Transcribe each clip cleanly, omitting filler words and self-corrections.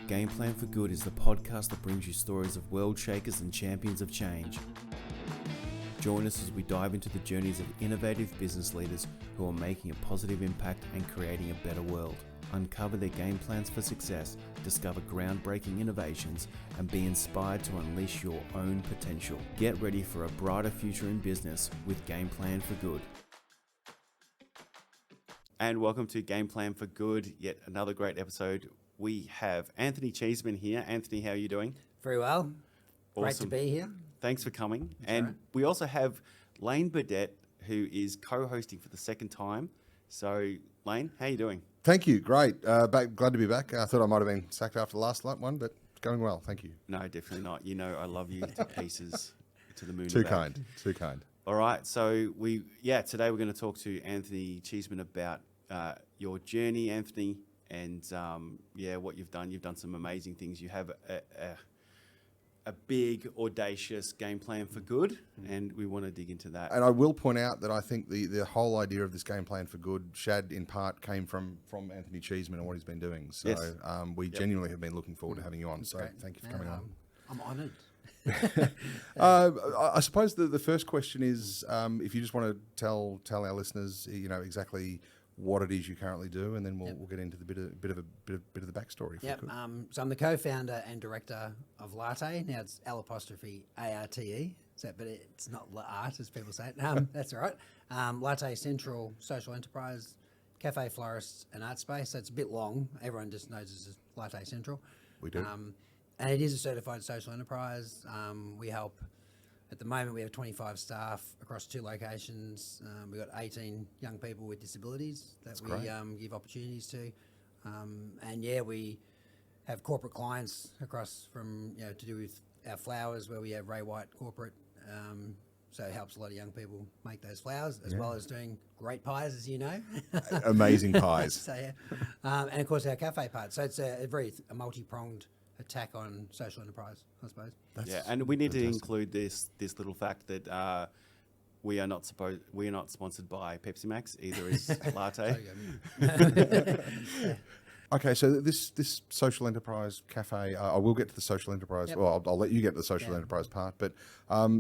Gameplan for Good is the podcast that brings you stories of world shakers and champions of change. Join us as we dive into the journeys of innovative business leaders who are making a positive impact and creating a better world. Uncover their game plans for success, discover groundbreaking innovations, and be inspired to unleash your own potential. Get ready for a brighter future in business with Gameplan for Good. And welcome to Gameplan for Good, yet another great episode. We have Anthony Cheeseman here. Anthony, how are you doing? Very well. Awesome. Great to be here. Thanks for coming. That's and right. We also have Lane Burdett, who is co-hosting for the second time. So, Lane, how are you doing? Thank you. Great. Glad to be back. I thought I might have been sacked after the last one, but it's going well. Thank you. No, definitely not. You know I love you to pieces, to the moon. Too and back. kind. Too kind. All right. So, today we're going to talk to Anthony Cheeseman about your journey, Anthony, and what you've done. You've done some amazing things. You have a big, audacious game plan for good, and we want to dig into that. And I will point out that I think the whole idea of this game plan for good, Shad, in part came from Anthony Cheeseman and what he's been doing. So Yes. We genuinely have been looking forward to having you on. So Great. thank you for coming on. I'm honoured. I suppose the first question is if you just want to tell our listeners, exactly what it is you currently do, and then we'll get into the bit of the backstory. If Yep. we could. So I'm the co-founder and director of Latte. Now it's L'Arte, but it's not art as people say it. That's all right. Latte Central Social Enterprise, Cafe, Florists and Art Space. So it's a bit long. Everyone just knows it's just Latte Central. We do. And it is a certified social enterprise. We help. At the moment, we have 25 staff across 2 locations. We've got 18 young people with disabilities that we give opportunities to. We have corporate clients across from, to do with our flowers, where we have Ray White corporate. So it helps a lot of young people make those flowers, as well as doing great pies, as you know. Amazing pies. So, and of course, our cafe part. So it's a multi-pronged attack on social enterprise, I suppose. And we need to include this little fact that we are not sponsored by Pepsi Max, either is Latte. Okay, so this social enterprise cafe, I will get to the social enterprise. Yep. Well, I'll let you get to the social enterprise part. But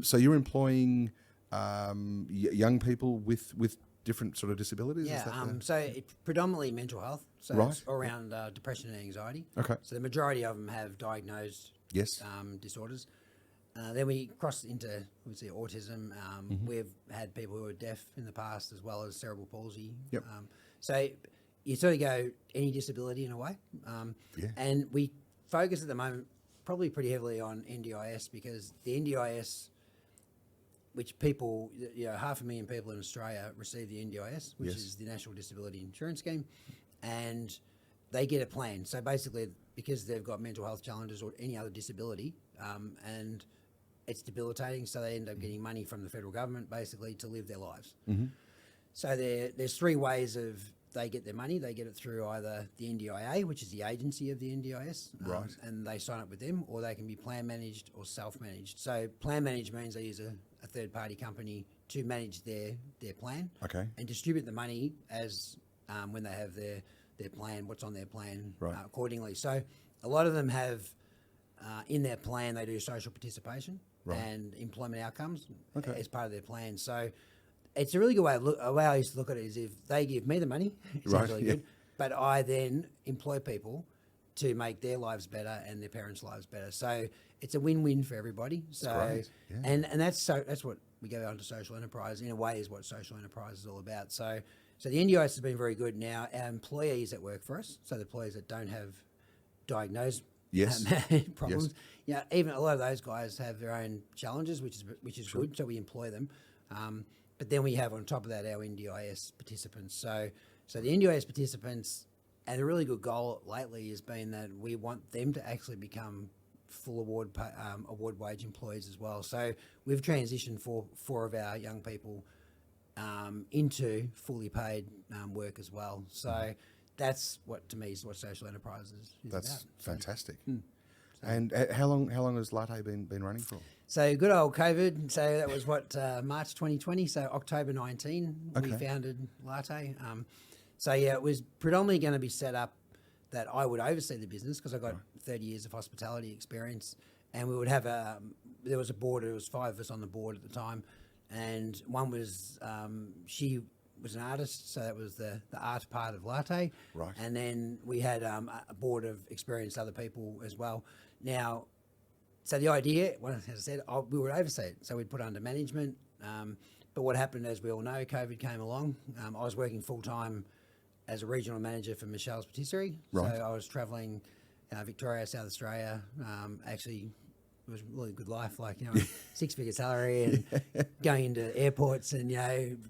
so you're employing young people with different sort of disabilities? Yeah, Is that so it's predominantly mental health, so Right. it's around depression and anxiety. Okay. So the majority of them have diagnosed Yes. disorders. Then we cross into, obviously, autism. We've had people who are deaf in the past, as well as cerebral palsy. Yep. So you sort of go any disability in a way. Yeah. And we focus at the moment probably pretty heavily on NDIS, because the NDIS, which people, 500,000 people in Australia receive the NDIS, which is the National Disability Insurance Scheme, and they get a plan. So basically, because they've got mental health challenges or any other disability, and it's debilitating, so they end up getting money from the federal government, basically, to live their lives. Mm-hmm. So there's 3 ways of they get their money. They get it through either the NDIA, which is the agency of the NDIS, Right. and they sign up with them, or they can be plan managed or self-managed. So plan managed means they use a third-party company to manage their plan, Okay. and distribute the money as when they have their plan, what's on their plan, Right. accordingly. So a lot of them have in their plan, they do social participation and employment outcomes as part of their plan. So it's a really good way of a way I used to look at it is, if they give me the money, it sounds really good, but I then employ people to make their lives better and their parents' lives better. So it's a win-win for everybody. So great. Yeah. and that's what we go on to social enterprise, in a way, is what social enterprise is all about. So the NDIS has been very good. Now our employees that work for us, so the employees that don't have diagnosed problems, even a lot of those guys have their own challenges, which is good. So we employ them. But then we have on top of that our NDIS participants. So the NDIS participants, and a really good goal lately has been that we want them to actually become full award wage employees as well. So we've transitioned 4 of our young people into fully paid work as well. So that's what, to me, is what social enterprise is That's about. fantastic. And how long has Latte been running for? So good old COVID. So that was March 2020. So October 19, we founded Latte. It was predominantly going to be set up. that I would oversee the business because I got 30 years of hospitality experience, and we would have there was a board. There was 5 of us on the board at the time, and one was she was an artist, so that was the art part of Latte. Right. And then we had a board of experienced other people as well. Now, so the idea, well, as I said, we would oversee it. So we'd put under management. But what happened, as we all know, COVID came along. I was working full-time as a regional manager for Michelle's Patisserie. Right. So I was travelling Victoria, South Australia. Actually, it was a really good life, like, 6-figure salary and going into airports and,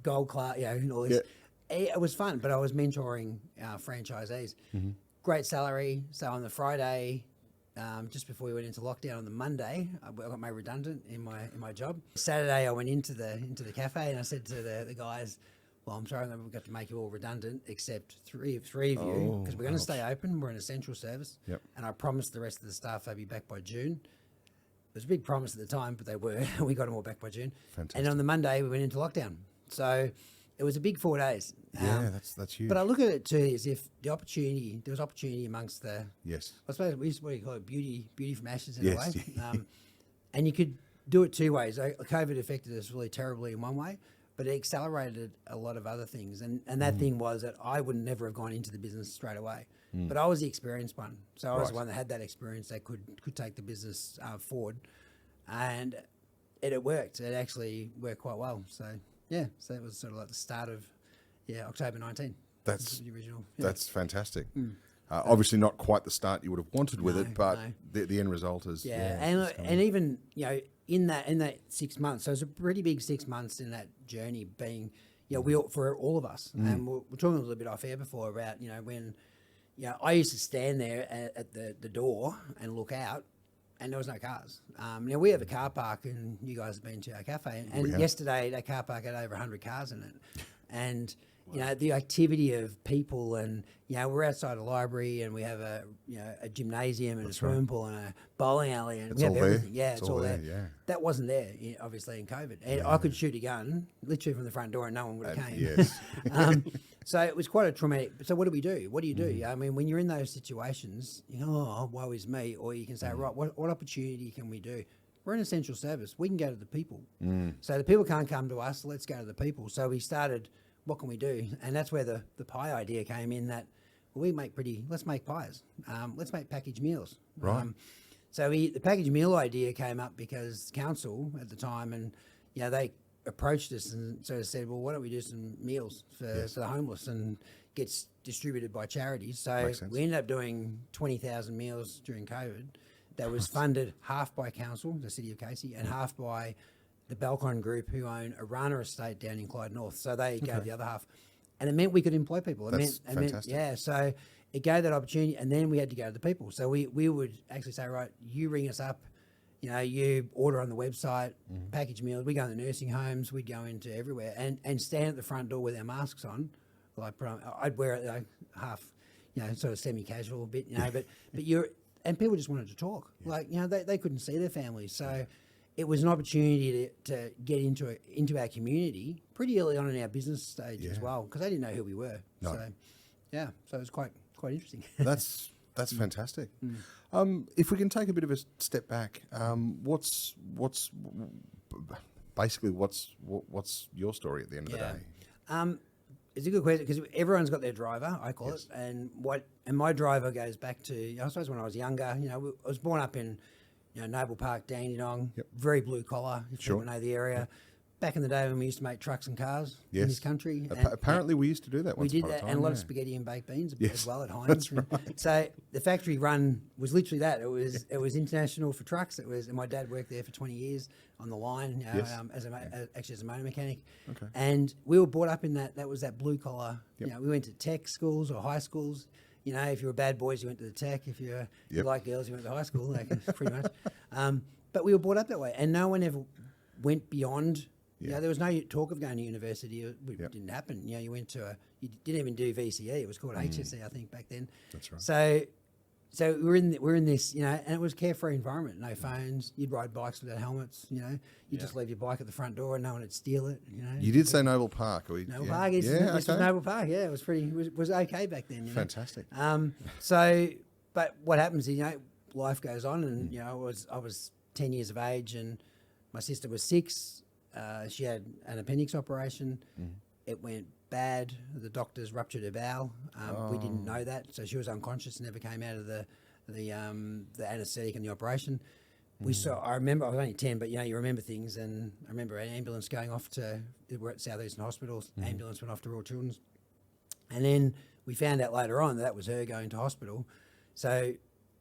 gold class, and all this. Yeah. It was fun, but I was mentoring franchisees. Mm-hmm. Great salary. So on the Friday, just before we went into lockdown on the Monday, I got made redundant in my job. Saturday, I went into the cafe and I said to the guys, well, I'm sorry that we've got to make you all redundant except three of you, because we're going to stay open. We're an essential service. Yep. And I promised the rest of the staff they'd be back by June. It was a big promise at the time, but they were. We got them all back by June. Fantastic. And on the Monday, we went into lockdown. So it was a big 4 days. Yeah, that's huge. But I look at it too as if there was opportunity amongst the. Yes. I suppose we used to, what do you call it, beauty from ashes in a Yes. way. And you could do it 2 ways. COVID affected us really terribly in one way, but it accelerated a lot of other things. And that thing was that I would never have gone into the business straight away. But I was the experienced one. So I was the one that had that experience that could take the business forward. And it worked. It actually worked quite well. So, so it was sort of like the start of, October 19. That's the original. That's fantastic. Obviously not quite the start you would have wanted with it, but no. the end result is... And even, in that 6 months, so it was a pretty big 6 months in that journey being, for all of us. And we're talking a little bit off air before about, when... I used to stand there at the door and look out, and there was no cars. Now, we have a car park, and you guys have been to our cafe, and yesterday that car park had over 100 cars in it. And, the activity of people, and, we're outside a library, and we have a gymnasium and a swimming pool and a bowling alley, and we have everything. Yeah, it's all there. Yeah. That wasn't there, obviously, in COVID. And I could shoot a gun literally from the front door and no one would have came. Yes. So it was quite a traumatic. So what do we do? What do you do? I mean, when you're in those situations, woe is me. Or you can say, right, what opportunity can we do? We're an essential service. We can go to the people. So the people can't come to us. Let's go to the people. So we started, what can we do? And that's where the pie idea came in, that let's make pies. Let's make packaged meals. Right. So the packaged meal idea came up because council at the time, and, they approached us and sort of said, well, why don't we do some meals for the homeless, and gets distributed by charities. So we ended up doing 20,000 meals during COVID. That was funded half by council, the City of Casey, and half by the Balcon Group, who own a Rana estate down in Clyde North. So they gave the other half. And it meant we could employ people. That's fantastic. So it gave that opportunity, and then we had to go to the people. So we would actually say, right, you ring us up, you order on the website, package meals. We go in the nursing homes. We'd go into everywhere and stand at the front door with our masks on. Like, I'd wear it half, sort of semi-casual a bit, but and people just wanted to talk. Like, they couldn't see their families. So it was an opportunity to get into our community pretty early on in our business stage as well, because they didn't know who we were. No. So, so it was quite interesting. That's fantastic. If we can take a bit of a step back, what's your story at the end of the day? It's a good question, because everyone's got their driver, I call it, and my driver goes back to, I suppose when I was younger. I was born up in Noble Park, Dandenong, very blue collar, if you know the area. Back in the day when we used to make trucks and cars in this country. Apparently we used to do that once upon a time. And a lot of spaghetti and baked beans as well at Heinz. So the factory run was literally that. It was international for trucks. And my dad worked there for 20 years on the line, as a motor mechanic. Okay. And we were brought up in that was that blue collar. We went to tech schools or high schools. If you were bad boys, you went to the tech. If you like girls, you went to high school. Pretty much. But we were brought up that way, and no one ever went beyond. There was no talk of going to university. It didn't happen. You went to you didn't even do VCE. It was called HSE, I think, back then. That's right. So we're in this, and it was a carefree environment. No phones. You'd ride bikes without helmets. You just leave your bike at the front door, and no one would steal it. You did say Noble Park. Noble Park. This was Noble Park. Yeah, it was pretty. It was okay back then. Fantastic. But what happens? Life goes on, and I was 10 years of age, and my sister was 6. She had an appendix operation. It went bad. The doctors ruptured her bowel. We didn't know that, so she was unconscious and never came out of the anaesthetic and the operation. I remember I was only 10, but you remember things, and I remember an ambulance going off we're at Southeastern Hospital. Ambulance went off to Royal Children's, and then we found out later on that was her going to hospital. So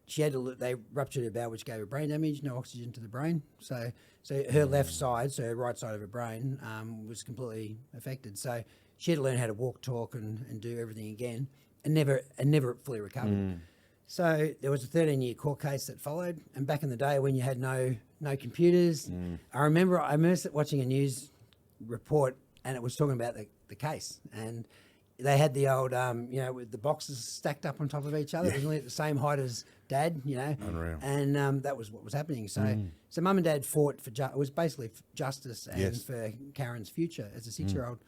she had they ruptured her bowel, which gave her brain damage, no oxygen to the brain. So her left side, so her right side of her brain, was completely affected. So she had to learn how to walk, talk, and do everything again, and never fully recovered. So there was a 13-year court case that followed. And back in the day when you had no computers, I remember watching a news report, and it was talking about the case. And they had the old, with the boxes stacked up on top of each other. It was only at the same height as Dad, Unreal. And that was what was happening. So Mum and Dad fought for it was basically justice and for Karen's future as a 6-year-old.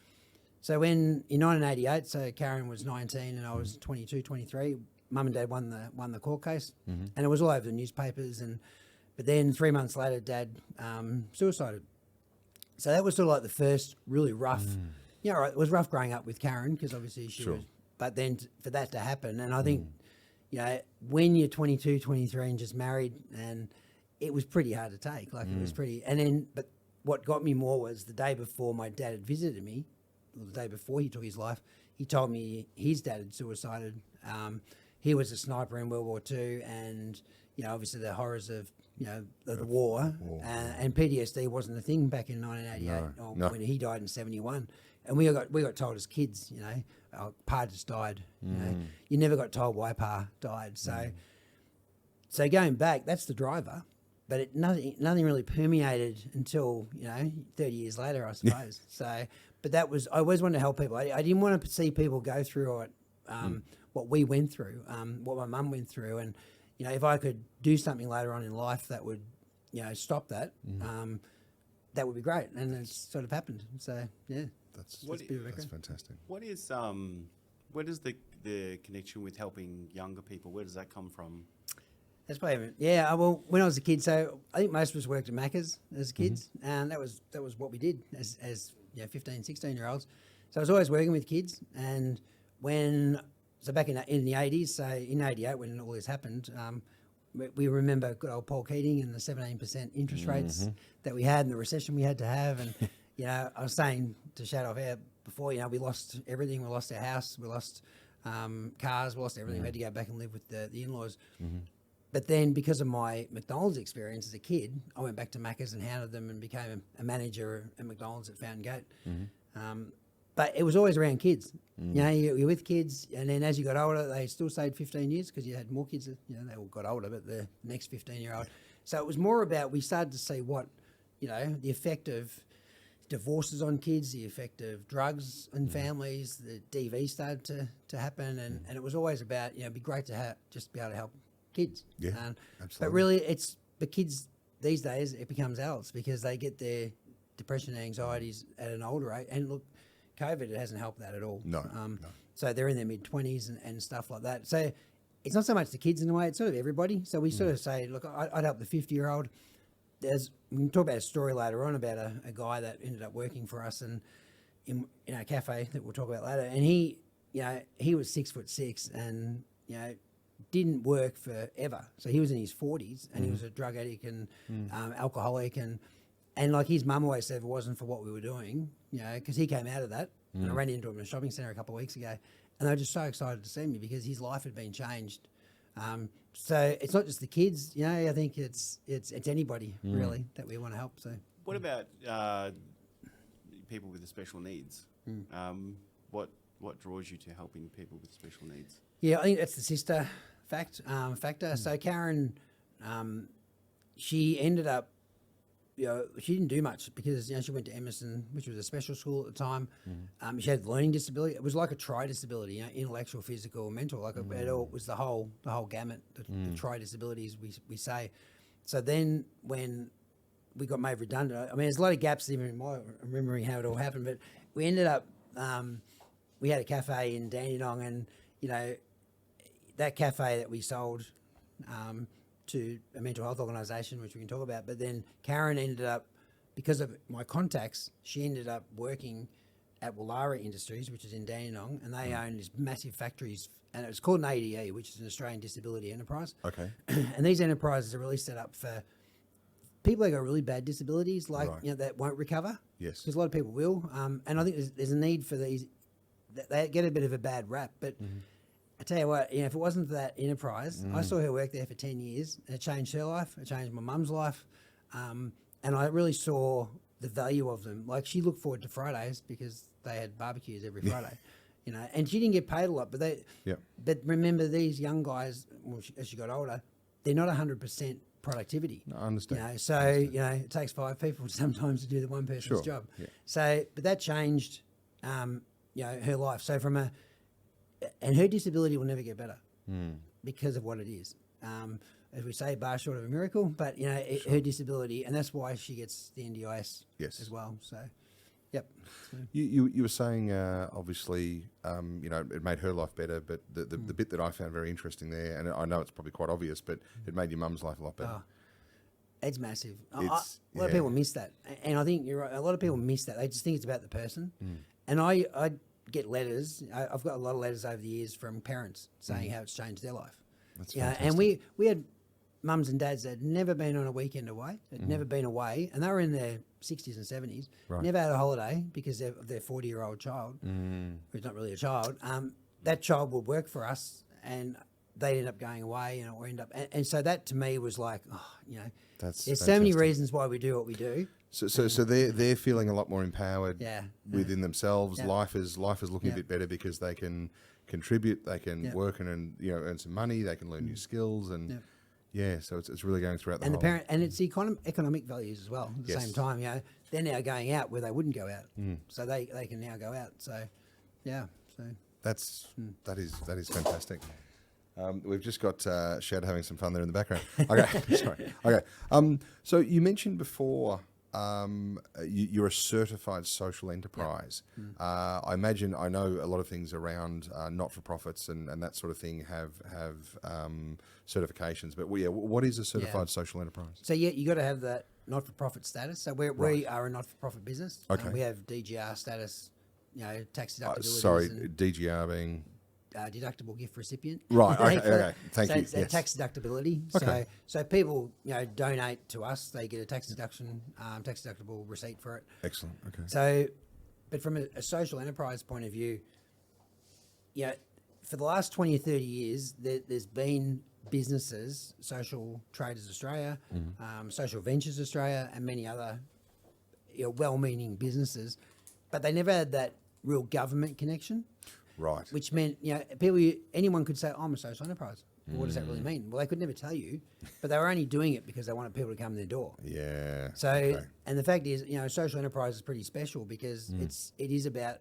So in 1988, so Karen was 19 and I was 22, 23. Mum and Dad won the court case, and it was all over the newspapers. But then 3 months later, Dad suicided. So that was sort of like the first really rough. It was rough growing up with Karen because obviously she was. But then for that to happen, and I think when you're 22, 23 and just married, and it was pretty hard to take. Like it was pretty. And then, but what got me more was the day before my dad had visited me, or the day before he took his life, he told me his dad had suicided. He was a sniper in World War II, and obviously the horrors of the war, and PTSD wasn't a thing back in 1988 when he died in 71. And we got told as kids, Pa just died. You never got told why Pa died. So going back, that's the driver, but nothing really permeated until 30 years later, I suppose. But I always wanted to help people. I didn't want to see people go through what we went through, what my mum went through, and if I could do something later on in life that would stop that, that would be great. And it's sort of happened. So yeah. That's fantastic. What is where does the connection with helping younger people, where does that come from? That's probably well, when I was a kid, so I think most of us worked at Macca's as kids, and that was what we did as 15, 16-year-olds. So I was always working with kids, and back in the 80s, so in 88 when all this happened, we remember good old Paul Keating and the 17% interest rates that we had and the recession we had to have. And, I was saying to Shadow Air before, we lost everything. We lost our house. We lost cars. We lost everything. We had to go back and live with the in-laws. But then because of my McDonald's experience as a kid, I went back to Macca's and hounded them and became a manager at McDonald's at Fountain Gate. But it was always around kids. You're with kids, and then as you got older, they still stayed 15 years because you had more kids. They all got older, but the next 15-year-old. So it was more about we started to see what, the effect of divorces on kids, the effect of drugs in families, the DV started to happen, and it was always about it'd be great to just be able to help kids. Yeah, absolutely. But really, it's the kids these days. It becomes adults because they get their depression and anxieties at an older age, and look. COVID, it hasn't helped that at all. No. So they're in their mid-20s and stuff like that. So it's not so much the kids in a way, it's sort of everybody. So we sort of say, look, I'd help the 50-year-old. We can talk about a story later on about a guy that ended up working for us and in our cafe that we'll talk about later. And he was 6'6" and, didn't work forever. So he was in his 40s and he was a drug addict and alcoholic and like his mum always said, if it wasn't for what we were doing, because he came out of that. And I ran into him in a shopping centre a couple of weeks ago, and they were just so excited to see me because his life had been changed. So it's not just the kids, I think it's anybody really that we want to help. So what about people with the special needs? What draws you to helping people with special needs? Yeah, I think that's the sister factor. So Karen, she ended up she didn't do much because she went to Emerson, which was a special school at the time. She had learning disability. It was like a tri-disability, intellectual, physical, mental. Like it all was the whole gamut, the tri-disabilities we say. So then when we got made redundant, I mean, there's a lot of gaps even in my remembering how it all happened, but we ended up, we had a cafe in Dandenong, and, that cafe that we sold to a mental health organisation, which we can talk about, but then Karen ended up, because of my contacts, she ended up working at Wallara Industries, which is in Dandenong, and they own these massive factories, and it was called an ADE, which is an Australian Disability Enterprise. Okay. And these enterprises are really set up for people that got really bad disabilities, like, that won't recover. Yes. Because a lot of people will. And I think there's a need for these, they get a bit of a bad rap, but I tell you what, if it wasn't for that enterprise, I saw her work there for 10 years, and it changed her life, it changed my mum's life, and I really saw the value of them. Like, she looked forward to Fridays because they had barbecues every Friday, and she didn't get paid a lot, but but remember, these young guys, as she got older, they're not 100% productivity. No, I understand. It takes 5 people sometimes to do the one person's job. Yeah. So, but that changed, her life. So and her disability will never get better because of what it is. As we say, bar short of a miracle, but her disability, and that's why she gets the NDIS as well. So, yep. You were saying obviously it made her life better, but the bit that I found very interesting there, and I know it's probably quite obvious, but it made your mum's life a lot better. It's massive. A lot of people miss that, and I think you're right. A lot of people miss that. They just think it's about the person, and I get letters. I've got a lot of letters over the years from parents saying how it's changed their life. That's fantastic. And we had mums and dads that had never been on a weekend away, had never been away, and they were in their 60s and 70s, never had a holiday because of their 40-year-old child, who's not really a child. That child would work for us, and they'd end up going away, or end up... And so that, to me, was like, That's there's fantastic. so many reasons why we do what we do. So they're feeling a lot more empowered within themselves. Yeah. Life is looking a bit better because they can contribute, they can work and earn some money, they can learn new skills, and so it's really going throughout the whole. And it's the economic values as well. At the same time, they're now going out where they wouldn't go out, so they can now go out. So, that is fantastic. We've just got Shad having some fun there in the background. Okay, sorry. Okay, so you mentioned before you're a certified social enterprise. I imagine, I know a lot of things around not-for-profits and that sort of thing have certifications, but what is a certified social enterprise? So you got to have that not-for-profit status. So we are a not-for-profit business. Okay. We have DGR status, tax deductibility. Sorry, DGR being... deductible gift recipient. Right, okay, thank you. So tax deductibility. Okay. So people, donate to us, they get a tax deduction, tax deductible receipt for it. Excellent, okay. So, but from a social enterprise point of view, for the last 20 or 30 years, there's been businesses, Social Traders Australia, Social Ventures Australia, and many other well-meaning businesses, but they never had that real government connection. Right. Which meant, anyone could say, I'm a social enterprise. Well, what does that really mean? Well, they could never tell you, but they were only doing it because they wanted people to come to their door. Yeah. So, and the fact is, social enterprise is pretty special because it is about,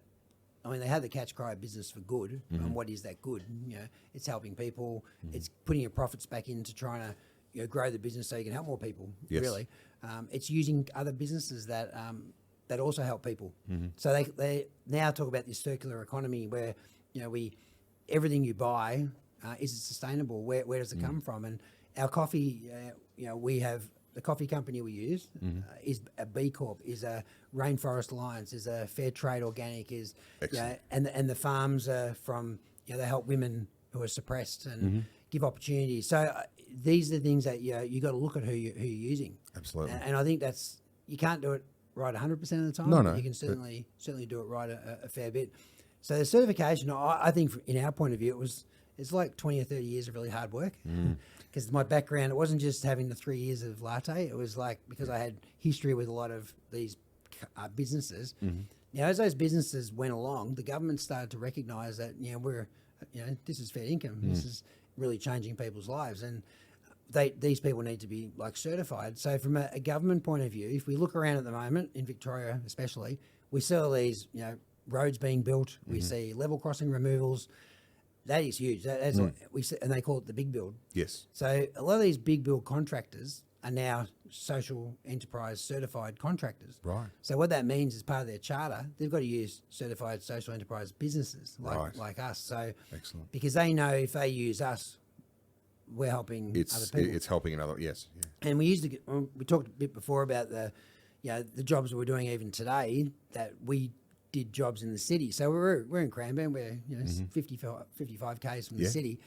they have the catch cry business for good. And what is that good? It's helping people. It's putting your profits back into trying to, grow the business so you can help more people, really. It's using other businesses that also help people. So they now talk about this circular economy where, everything you buy, is it sustainable? Where does it come from? And our coffee, we have the coffee company we use is a B Corp, is a Rainforest Alliance, is a Fair Trade Organic, is and the farms are from they help women who are suppressed and give opportunities. So these are the things that you got to look at who you're using. Absolutely. And I think you can't do it right 100% of the time. No, you can certainly do it right a fair bit. So the certification, I think, in our point of view, it's like 20 or 30 years of really hard work. Because my background, it wasn't just having the 3 years of Latte. It was like because I had history with a lot of these businesses. Now, as those businesses went along, the government started to recognise that this is fair income. This is really changing people's lives. And these people need to be like certified. So from a government point of view, if we look around at the moment in Victoria, especially, we see all these, roads being built. We see level crossing removals. That is huge. That's what we see, and they call it the big build. Yes. So a lot of these big build contractors are now social enterprise certified contractors. Right. So what that means is part of their charter, they've got to use certified social enterprise businesses like us. So Excellent. because they know if they use us, we're helping other people. It's helping another. Yes. Yeah. And we talked a bit before about the jobs that we're doing even today, that we did jobs in the city. So we're in Cranbourne, we're 55 k's from the city,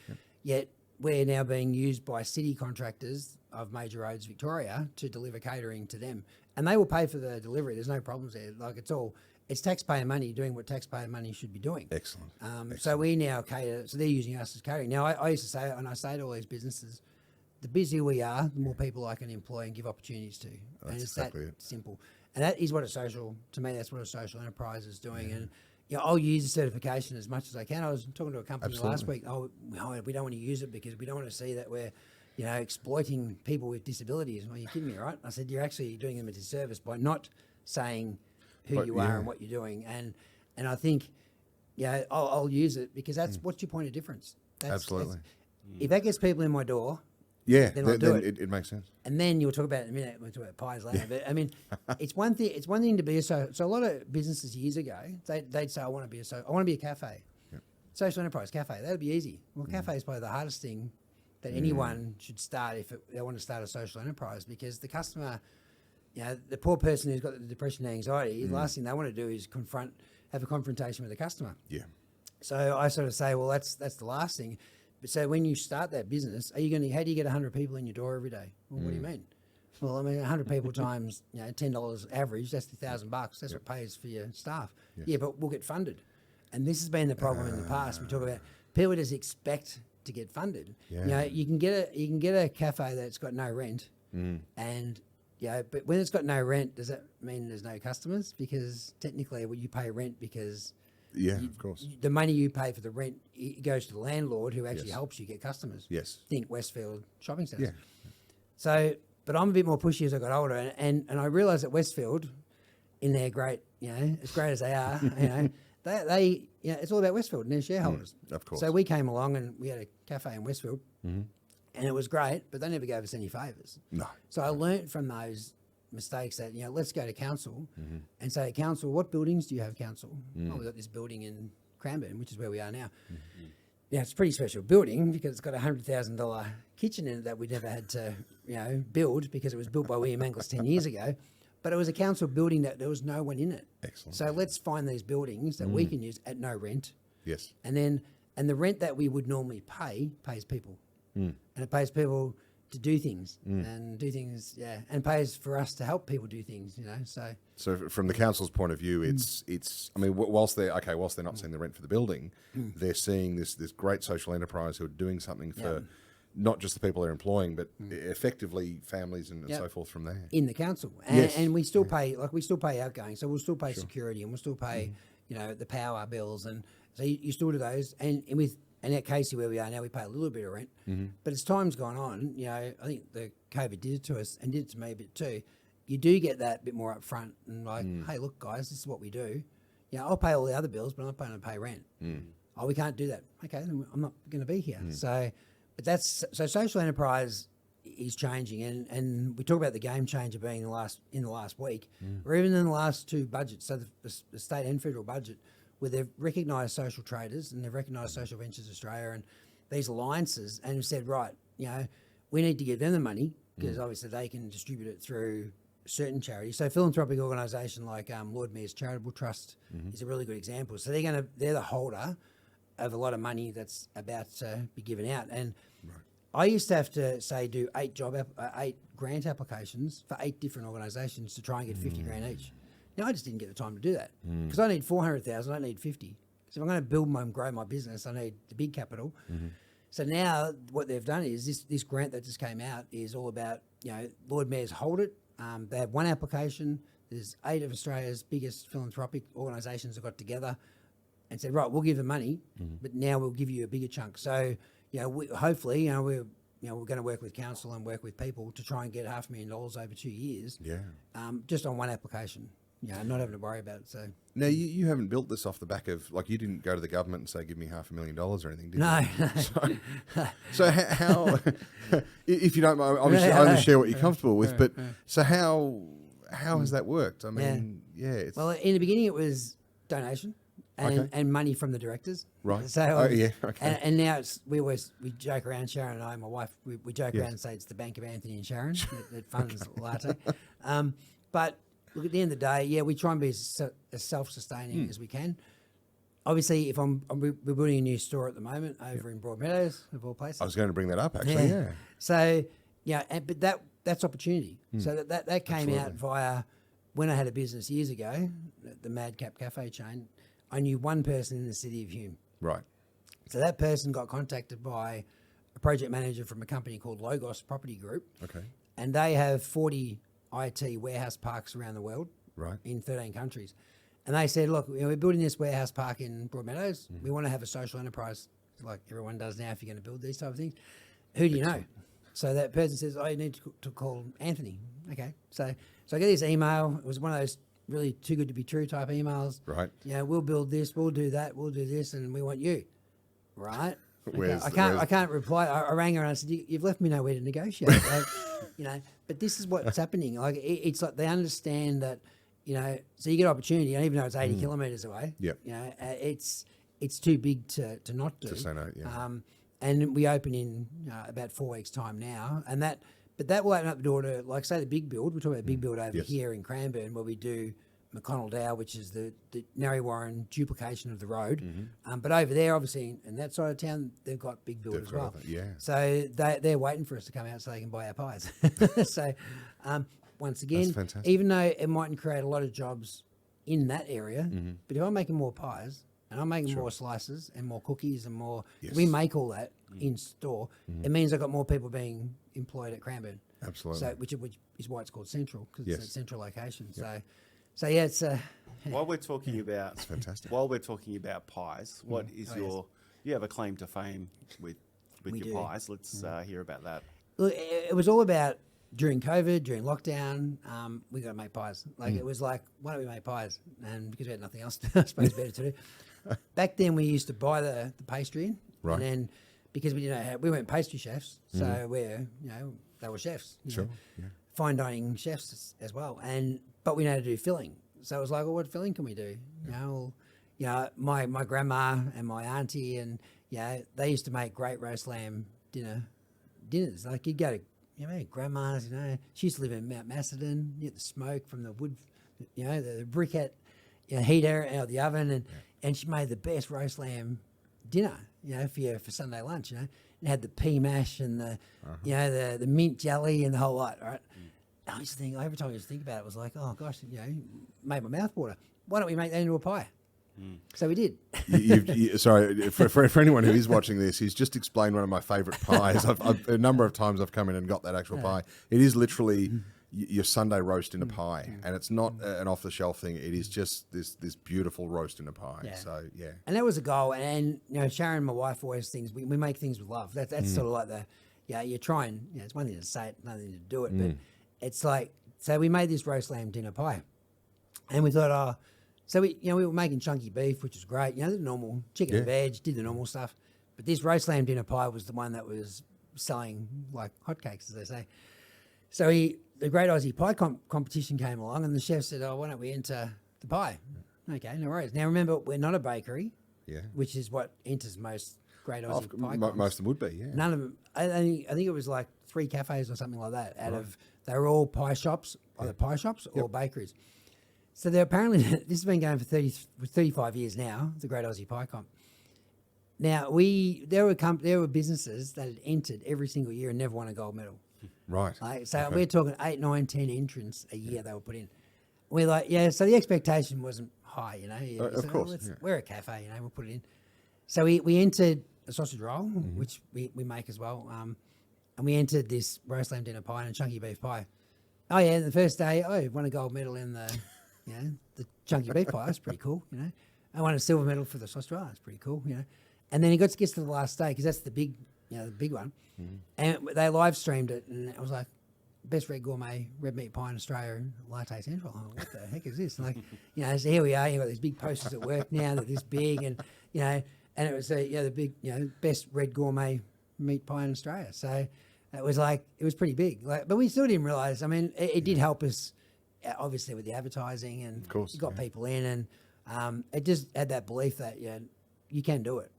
yet we're now being used by city contractors of major roads Victoria to deliver catering to them, and they will pay for the delivery. There's no problems there. Like it's taxpayer money doing what taxpayer money should be doing. Excellent. So we now cater. So they're using us as catering. Now I used to say, and I say to all these businesses, the busier we are, the more people I can employ and give opportunities to. And it's exactly that it. simple. And that is what to me, that's what a social enterprise is doing. And I'll use the certification as much as I can. I was talking to a company last week. Oh, we don't want to use it because we don't want to see that we're, exploiting people with disabilities. Well, you're kidding me, right? I said, you're actually doing them a disservice by not saying who you are and what you're doing. And I think, I'll use it because that's what's your point of difference. Absolutely. If that gets people in my door, Yeah, then I'll do it. It makes sense. And then you'll talk about it in a minute. We'll talk about pies later. But I mean, it's one thing. It's one thing to be so a lot of businesses years ago, they'd say, I want to be a cafe, social enterprise cafe. That'd be easy. Well, cafe is probably the hardest thing that anyone should start if they want to start a social enterprise, because the customer, the poor person who's got the depression and anxiety, the last thing they want to do is have a confrontation with the customer. Yeah. So I sort of say, well, that's the last thing. But so when you start that business, how do you get 100 people in your door every day? Well, what do you mean? Well, I mean, 100 people times $10 average, that's $1,000. That's what pays for your staff. Yes. Yeah, but we'll get funded. And this has been the problem in the past. We talk about people just expect to get funded. Yeah. You can get a cafe that's got no rent, and but when it's got no rent, does that mean there's no customers? Because technically, you pay rent because Of course. the money you pay for the rent, it goes to the landlord who actually helps you get customers. Yes. Think Westfield shopping centres. Yeah. So, but I'm a bit more pushy as I got older, and I realised that Westfield, in their great, as great as they are, they it's all about Westfield and their shareholders. Of course. So we came along and we had a cafe in Westfield, and it was great, but they never gave us any favours. No. So I learnt from those mistakes that, let's go to council and say, council, what buildings do you have, council? Oh, we've got this building in Cranbourne, which is where we are now. Yeah, it's a pretty special building because it's got a $100,000 kitchen in it that we never had to, build because it was built by William Angus 10 years ago. But it was a council building that there was no one in it. Excellent. So let's find these buildings that we can use at no rent. Yes. And the rent that we would normally pays people. And it pays people to do things and and pays for us to help people do things, So from the council's point of view, it's. I mean, whilst they're not seeing the rent for the building, they're seeing this great social enterprise who are doing something for not just the people they're employing, but effectively families and so forth from there. In the council, and we still pay outgoing, so we'll still pay security and we'll still pay the power bills, and so you still do those, and at Casey where we are now, we pay a little bit of rent, but as time's gone on, I think the COVID did it to us and did it to me a bit too. You do get that bit more upfront and like, hey, look, guys, this is what we do. I'll pay all the other bills, but I'm not going to pay rent. Oh, we can't do that. Okay, then I'm not going to be here. So, but social enterprise is changing, and we talk about the game changer being in the last week, or even in the last two budgets. So the state and federal budget, where they've recognised social traders and they've recognised Social Ventures Australia and these alliances, and said, right, we need to give them the money because obviously they can distribute it through certain charities. So philanthropic organisation like Lord Mayor's Charitable Trust is a really good example. So they're the holder of a lot of money that's about to be given out. And I used to have to do 8 grant applications for 8 different organisations to try and get 50 grand each. Now I just didn't get the time to do that because I need 400,000. I don't need 50. So if I'm going to build and grow my business, I need the big capital. So now what they've done is this grant that just came out is all about, Lord Mayors hold it. They have one application. There's 8 of Australia's biggest philanthropic organisations that got together and said, right, we'll give the money, but now we'll give you a bigger chunk. So, hopefully, we're we're going to work with council and work with people to try and get $500,000 over 2 years. Yeah. Just on one application. Not having to worry about it. So now you haven't built this off the back of, like, you didn't go to the government and say, give me $500,000 or anything, did no, you? So how, if you don't mind, obviously only share what you're comfortable with, but so how has that worked? I mean, it's... Well, in the beginning it was donation and money from the directors. Right. So okay. And now we joke around, Sharon and I, my wife, we joke around and say it's the Bank of Anthony and Sharon that funds Latte. But look, at the end of the day, we try and be as self-sustaining as we can. Obviously, if we're building a new store at the moment over in Broadmeadows, of all places. I was going to bring that up, actually. Yeah. So but that's opportunity. So that came out via when I had a business years ago, the Madcap Cafe chain. I knew one person in the city of Hume. Right. So that person got contacted by a project manager from a company called Logos Property Group. Okay. And they have 40 IT warehouse parks around the world. Right. In 13 countries. And they said, look, we're building this warehouse park in Broadmeadows. We want to have a social enterprise like everyone does now if you're going to build these type of things. Who do you know? So that person says, you need to call Anthony. Okay. So I get this email. It was one of those really too good to be true type emails. Right. We'll build this, we'll do that, we'll do this, and we want you. Right. I can't reply. I rang her and I said, you've left me nowhere to negotiate. But this is what's happening. Like it's like they understand that, so you get opportunity, and even though it's 80 kilometres away, it's too big to not do. To say no, yeah. And we open in about 4 weeks' time now, but that will open up the door to, like, say, the big build. We're talking about big build over here in Cranbourne, where we do McConnell Dow, which is the Narry Warren duplication of the road. But over there, obviously, in that side of town, they've got big build as well. So they're waiting for us to come out so they can buy our pies. So once again, even though it mightn't create a lot of jobs in that area, but if I'm making more pies and I'm making more slices and more cookies and more, we make all that in store, it means I've got more people being employed at Cranbourne. Absolutely. So which is why it's called Central, because it's a central location. So yeah, it's while we're talking about it's fantastic. While we're talking about pies, what is you have a claim to fame with your pies? Let's hear about that. Look, it was all about during COVID, during lockdown, we got to make pies. Like it was like, why don't we make pies? And because we had nothing else, I suppose better to do. Back then, we used to buy the pastry in, and then because we didn't know we weren't pastry chefs, so we're they were chefs, fine dining chefs as well, but we know how to do filling. So it was like, well, what filling can we do? My grandma and my auntie and they used to make great roast lamb dinners. Like you'd go to grandma's, she used to live in Mount Macedon, you get the smoke from the wood, the briquette heater out of the oven, and she made the best roast lamb dinner, for Sunday lunch, and had the pea mash and the, the mint jelly and the whole lot, right? I used to think, every time I used to think about it, it was like, oh gosh, made my mouth water. Why don't we make that into a pie? So we did. Sorry, for anyone who is watching this, he's just explained one of my favourite pies. A number of times I've come in and got that actual pie. It is literally your Sunday roast in a pie, and it's not an off-the-shelf thing. It is just this beautiful roast in a pie. Yeah. So and that was a goal. And Sharon, my wife, always thinks we make things with love. That's sort of like you're trying. It's one thing to say it, another thing to do it, but it's like, so we made this roast lamb dinner pie, and we thought, so we were making chunky beef, which was great. The normal chicken and veg, did the normal stuff. But this roast lamb dinner pie was the one that was selling like hotcakes, as they say. So the Great Aussie Pie competition came along, and the chef said, why don't we enter the pie? Okay, no worries. Now remember, we're not a bakery, which is what enters most Great Aussie Pie comps. Most of them would be, None of them. I think it was like 3 cafes or something like that. They were all pie shops, either pie shops or bakeries. So they're apparently, this has been going for 35 years now, the Great Aussie Pie Comp. Now, there were businesses that had entered every single year and never won a gold medal. Right. We're talking 8, 9, 10 entrants a year they were put in. We're like, so the expectation wasn't high, of course. We're a cafe, we'll put it in. So we entered a sausage roll, which we make as well, and we entered this roast lamb dinner pie and a chunky beef pie. Oh yeah, the first day, won a gold medal in the, the chunky beef pie. That's pretty cool, I won a silver medal for the sausage roll. That's pretty cool, And then it gets to the last day, because that's the big the big one, and they live streamed it, and it was like best red gourmet red meat pie in Australia, Latte Central. I'm like, what the heck is this? And like, so here we are. You've got these big posters at work now. They're this big, and and it was the big best red gourmet meat pie in Australia. So it was pretty big. But we still didn't realise. I mean, it did help us, obviously, with the advertising, and of course, it got people in, and it just had that belief that you can do it.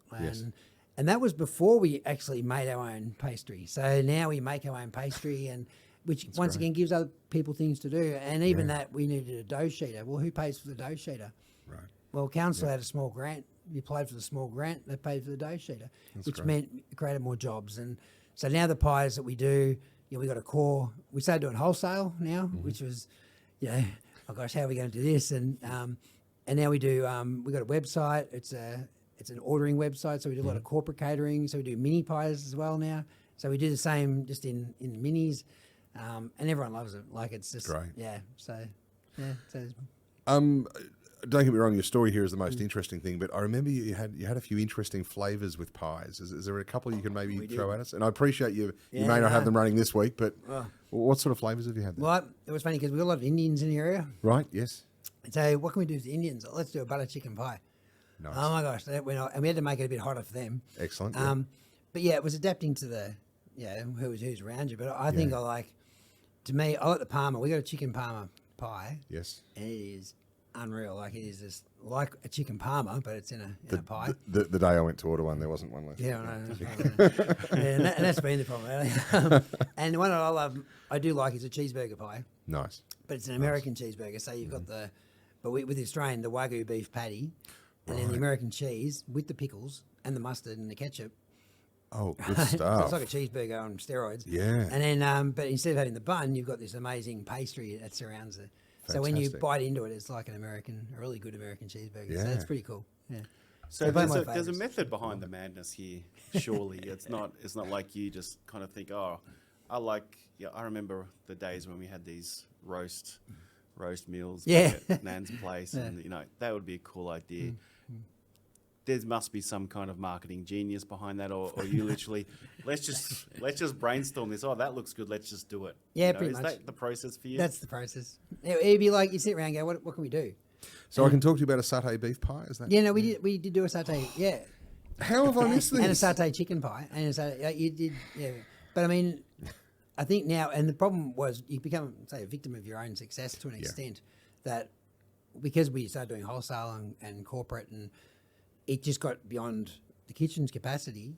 And that was before we actually made our own pastry. So now we make our own pastry, and which once again gives other people things to do. And even that, we needed a dough sheeter. Well, who pays for the dough sheeter? Right. Well, council had a small grant. You applied for the small grant, they paid for the dough sheeter, which meant it created more jobs. And so now the pies that we do, we got a core. We started doing wholesale now, which was, oh gosh, how are we going to do this? And now we do. We got a website. It's an ordering website, so we do a lot of corporate catering. So we do mini pies as well now. So we do the same just in minis, and everyone loves it. Like it's just great. So don't get me wrong, your story here is the most interesting thing, but I remember you had a few interesting flavours with pies. Is there a couple you can maybe throw at us? And I appreciate you may not have them running this week, but what sort of flavours have you had there? Well, it was funny because we got a lot of Indians in the area. Right, yes. So what can we do with the Indians? Let's do a butter chicken pie. Nice. Oh my gosh, that went on, and we had to make it a bit hotter for them. Excellent. But it was adapting to the who's around you. But I think I like the Parma. We got a chicken Parma pie. Yes. And it is unreal. Like it is just like a chicken Parma, but it's in a pie. The day I went to order one, there wasn't one left. Yeah, I know. And that's been the problem. Really. And the one that I do like is a cheeseburger pie. Nice. But it's an American cheeseburger. So you've got with the Australian, the Wagyu beef patty, and then the American cheese with the pickles and the mustard and the ketchup. Oh, good So stuff. it's like a cheeseburger on steroids. Yeah. And then, but instead of having the bun, you've got this amazing pastry that surrounds it. So when you Fantastic. bite into it, it's like a really good American cheeseburger. Yeah. So it's pretty cool. Yeah. So They're both my there's a favourites. method behind the madness here. Surely it's not like you just kind of think, oh, I remember the days when we had these roast meals at Nan's place, and that would be a cool idea. There must be some kind of marketing genius behind that, or you literally let's just brainstorm this. Oh, that looks good. Let's just do it. Yeah, pretty much. Is that the process for you? That's the process. It'd be like you sit around and go, what can we do? So I can talk to you about a satay beef pie, is that? Yeah, no, we did do a satay. Yeah. How have I missed this? And a satay chicken pie. And a satay, you did, yeah. But I mean, I think now, and the problem was you become, say, a victim of your own success to an extent that because we started doing wholesale and corporate, and it just got beyond the kitchen's capacity.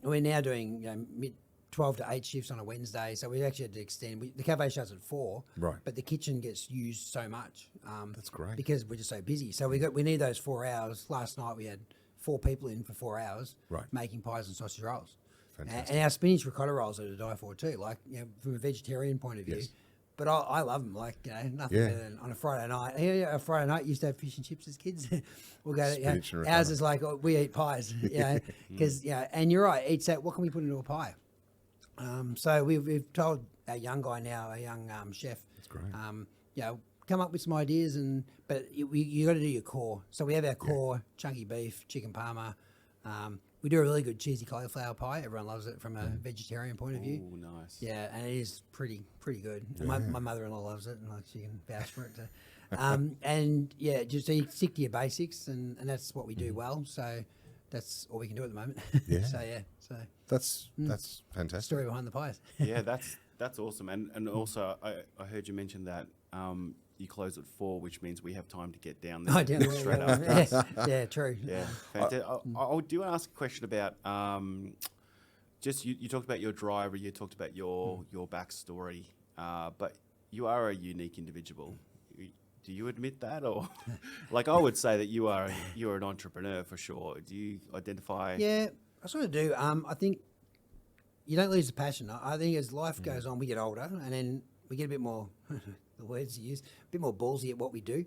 We're now doing 12 to 8 shifts on a Wednesday, so we actually had to extend. The cafe shuts at 4, right? But the kitchen gets used so much. That's great because we're just so busy. So we need those 4 hours. Last night we had 4 people in for 4 hours, right, making pies and sausage rolls. Fantastic. And our spinach ricotta rolls are to die for too. Like from a vegetarian point of view. Yes. But I love them. Like nothing better than on a Friday night. A Friday night used to have fish and chips as kids. We'll go. Spinach and ours ricotta. is like we eat pies. Because and you're right. It's that. What can we put into a pie? So we've told our young guy now, a young chef. That's great. Come up with some ideas, but you got to do your core. So we have our core chunky beef, chicken parma. We do a really good cheesy cauliflower pie. Everyone loves it from a vegetarian point of view. Oh, nice. Yeah, and it is pretty good. Yeah. My mother-in-law loves it, and she can vouch for it. And just so you stick to your basics, and that's what we do well. So that's all we can do at the moment. Yeah. So That's fantastic. story behind the pies. Yeah, that's awesome. And also, I heard you mention that you close at 4, which means we have time to get down there straight after. Yeah, true. Yeah, fantastic. I do want to ask a question about just you talked about your driver, you talked about your backstory, but you are a unique individual. Do you admit that, or like I would say that you're an entrepreneur for sure? Do you identify? Yeah, I sort of do. I think you don't lose the passion. I think as life goes on, we get older, and then we get a bit more. The words you use, a bit more ballsy at what we do.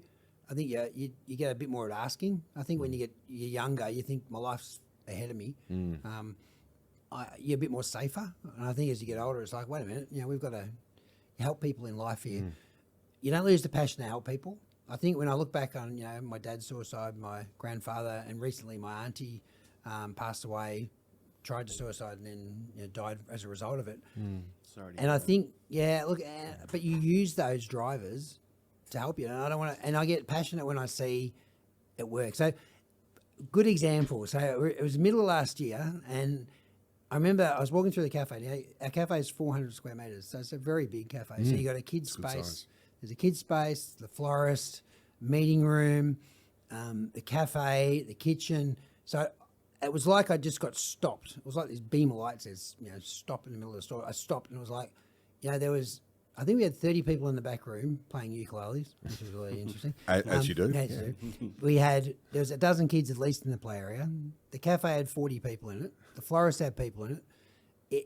I think you get a bit more at asking. I think when you're younger, you think my life's ahead of me. You're a bit more safer. And I think as you get older, it's like, wait a minute, we've got to help people in life here. You don't lose the passion to help people. I think when I look back on my dad's suicide, my grandfather, and recently my auntie passed away tried to suicide and then died as a result of it. Sorry. And I think, look, but you use those drivers to help you. And I don't want to, and I get passionate when I see it work. So, good example. So it was middle of last year, and I remember I was walking through the cafe. Now, our cafe is 400 square meters, so it's a very big cafe. So you got a kids space. size. There's a kids space, the florist, meeting room, the cafe, the kitchen. So it was like I just got stopped. It was like this beam of light says, stop in the middle of the store. I stopped, and it was like, there was, I think we had 30 people in the back room playing ukuleles, which was really interesting. As you do. As you do. There was a dozen kids at least in the play area. The cafe had 40 people in it. The florist had people in it.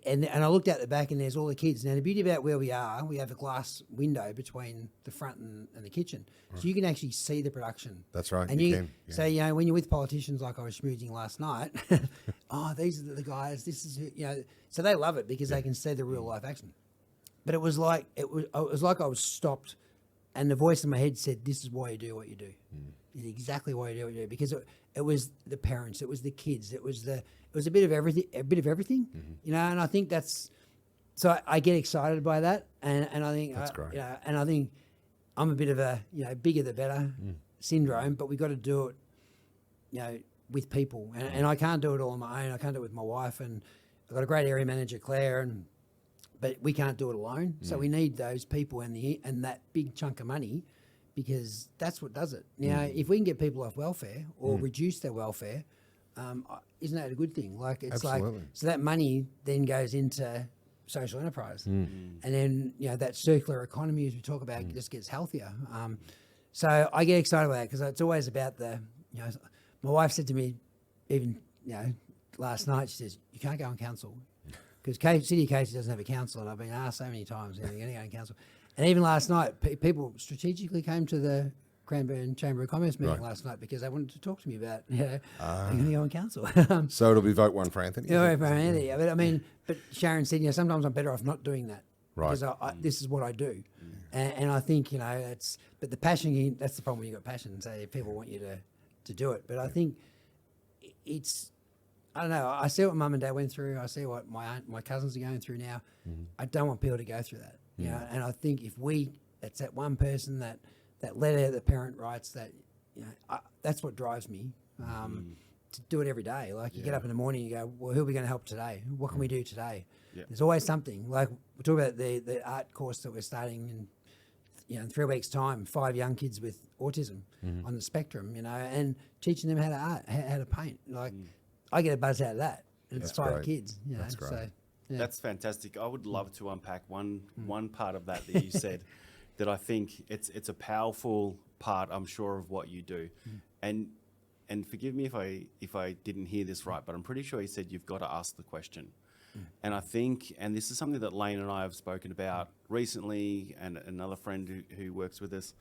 And I looked out the back, and there's all the kids. Now, the beauty about where we are, we have a glass window between the front and the kitchen. So you can actually see the production. That's right. And you can. Yeah. So, when you're with politicians like I was schmoozing last night, these are the guys, this is, so they love it because they can see the real life action. But it was like I was stopped, and the voice in my head said, "This is why you do what you do. It's exactly why you do what you do." Because it was the parents, it was the kids, it was a bit of everything, And I think that's so I get excited by that, and I think That's great. and I think I'm a bit of a bigger the better syndrome, but we got to do it, with people, and I can't do it all on my own. I can't do it with my wife, and I've got a great area manager, Claire, but we can't do it alone. So we need those people and that big chunk of money, because that's what does it. Now, if we can get people off welfare or reduce their welfare, isn't that a good thing? Like it's Absolutely. so that money then goes into social enterprise, and then that circular economy, as we talk about, just gets healthier. So I get excited about that because it's always about my wife said to me, even last night, she says, "You can't go on council." Because City of Casey doesn't have a council, and I've been asked so many times, you're going to go on council. And even last night, people strategically came to the Cranbourne Chamber of Commerce meeting last night because they wanted to talk to me about, they're going to go on council. So it'll be vote one for Anthony. For Anthony. But Sharon said, sometimes I'm better off not doing that. Right. Because this is what I do. And I think, but the passion, that's the problem when you've got passion. So people want you to do it. But I think it's, I don't know. I see what Mum and Dad went through. I see what my cousins are going through now. I don't want people to go through that. And I think if that's that one person, that letter the parent writes, that that's what drives me to do it every day. Like you get up in the morning, you go, well, who are we going to help today? What can we do today? Yeah. There's always something. Like we talk about the art course that we're starting in 3 weeks' time. 5 young kids with autism on the spectrum, and teaching them how to paint. Like. I get a buzz out of that. It's 5 kids. That's great. So, That's fantastic. I would love to unpack one part of that you said that I think it's a powerful part, I'm sure, of what you do. And forgive me if I didn't hear this right, but I'm pretty sure you said you've got to ask the question. And I think, and this is something that Lane and I have spoken about recently, and another friend who works with us,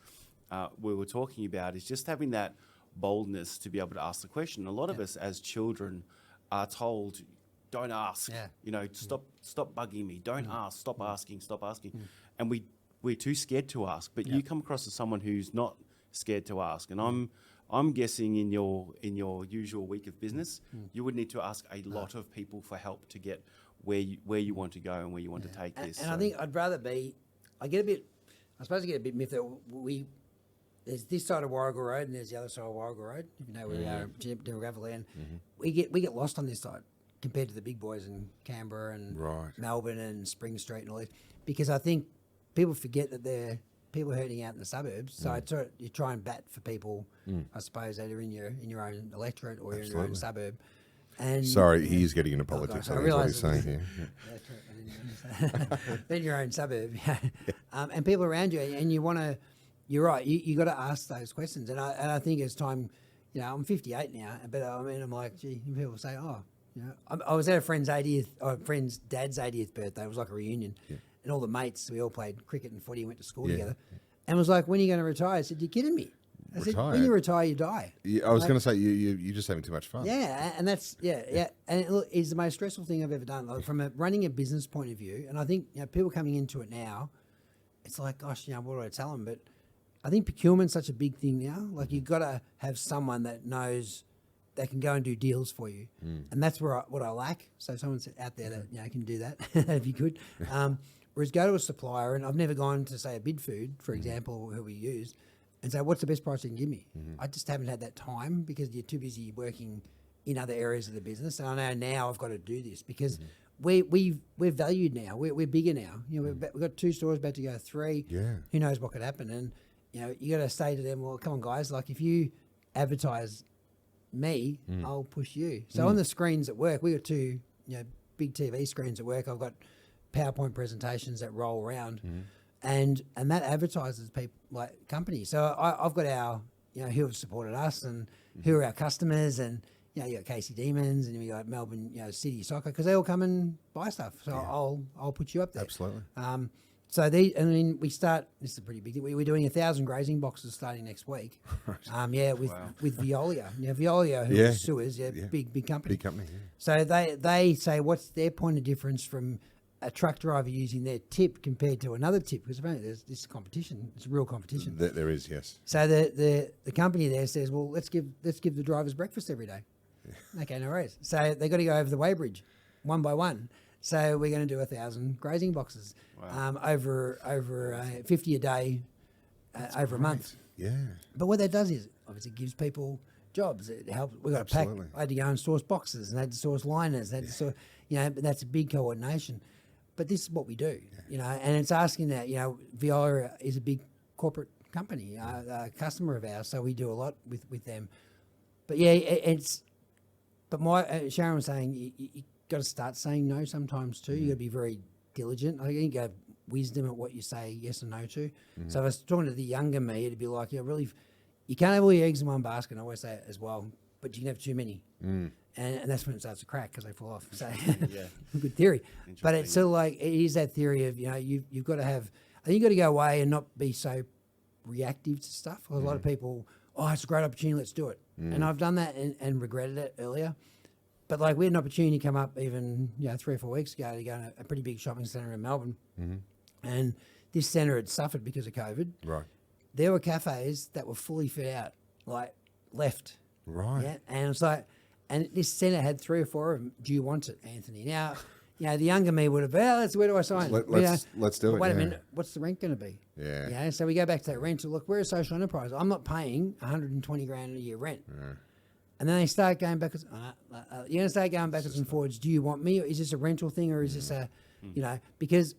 we were talking about, is just having that boldness to be able to ask the question. A lot of us as children are told, don't ask, stop bugging me, don't ask, stop asking. And we're too scared to ask, but you come across as someone who's not scared to ask. And I'm guessing in your usual week of business, you would need to ask a lot of people for help to get where you want to go and where you want to take this. And I think I'd rather I get a bit miffed that there's this side of Warrigal Road and there's the other side of Warrigal Road. If you know where we are, Demographic, we get lost on this side compared to the big boys in Canberra and Melbourne and Spring Street and all this, because I think people forget that there are people hurting out in the suburbs. So you try and bat for people, I suppose, that are in your own electorate or in your own suburb. And sorry, he is getting into politics. I think what he's saying here. Then your own suburb, and people around you, and you want to. You're right. You got to ask those questions, and I think as time, I'm 58 now, but I'm like, gee, people say, I was at a friend's dad's 80th birthday. It was like a reunion, and all the mates, we all played cricket and footy, went to school together, and was like, when are you going to retire? I said, you're kidding me. I said, when you retire, you die. Yeah, I was going to say, you're just having too much fun. Yeah, and that's, and look, it's the most stressful thing I've ever done, like, from running a business point of view. And I think, people coming into it now, it's like, gosh, what do I tell them? But I think procurement's such a big thing now. Like, you've got to have someone that knows they can go and do deals for you, and that's what I lack. So someone's out there that can do that. That'd be good. Whereas go to a supplier, and I've never gone to say a Bid Food, for example, who we use, and say, what's the best price you can give me? I just haven't had that time because you're too busy working in other areas of the business. And I know now I've got to do this because we're valued now. We're bigger now. We've got 2 stores, about to go 3. Yeah. Who knows what could happen? And you got to say to them, well, come on, guys. Like if you advertise me, I'll push you. So on the screens at work, we got 2 big TV screens at work. I've got PowerPoint presentations that roll around, and that advertises people like companies. So I've got our who have supported us and who are our customers, and you got Casey Demons and we got Melbourne City Soccer because they all come and buy stuff. So I'll put you up there. Absolutely. So we start. This is a pretty big thing. We're doing 1,000 grazing boxes starting next week. With Veolia. Veolia, who is Suez, big company. Big company. Yeah. So they say what's their point of difference from a truck driver using their tip compared to another tip, because apparently there's this competition. It's a real competition. There is, yes. So the company there says, well, let's give the drivers breakfast every day. Okay, no worries. So they got to go over the weighbridge, one by one. So we're going to do 1,000 grazing boxes over 50 a day over a month. Yeah. But what that does is obviously gives people jobs. It helps. We got to pack. I had to go and source boxes and I had to source liners. And had to source, but that's a big coordination. But this is what we do, and it's asking that, Veolia is a big corporate company, a customer of ours, so we do a lot with them. But Sharon was saying you got to start saying no sometimes too. You got to be very diligent. I think you have wisdom at what you say yes and no to. So if I was talking to the younger me, it'd be like, you can't have all your eggs in one basket. I always say it as well, but you can have too many. And that's when it starts to crack because they fall off. So good theory. But it's sort of like, it is that theory of, you've got to have, I think you've got to go away and not be so reactive to stuff. A lot of people, it's a great opportunity, let's do it. And I've done that and regretted it earlier. But like we had an opportunity come up even 3 or 4 weeks ago to go to a pretty big shopping centre in Melbourne. And this centre had suffered because of COVID. Right. There were cafes that were fully fit out, like left. Right. Yeah. And it's like, and this centre had 3 or 4 of them. Do you want it, Anthony? Now, the younger me would have, where do I sign? Let's do it. Wait a minute, what's the rent going to be? Yeah. So we go back to that rental. Look, we're a social enterprise. I'm not paying 120 grand a year rent. And then they start going backwards. You're going to start going backwards and forwards. Do you want me? Or is this a rental thing, or is this because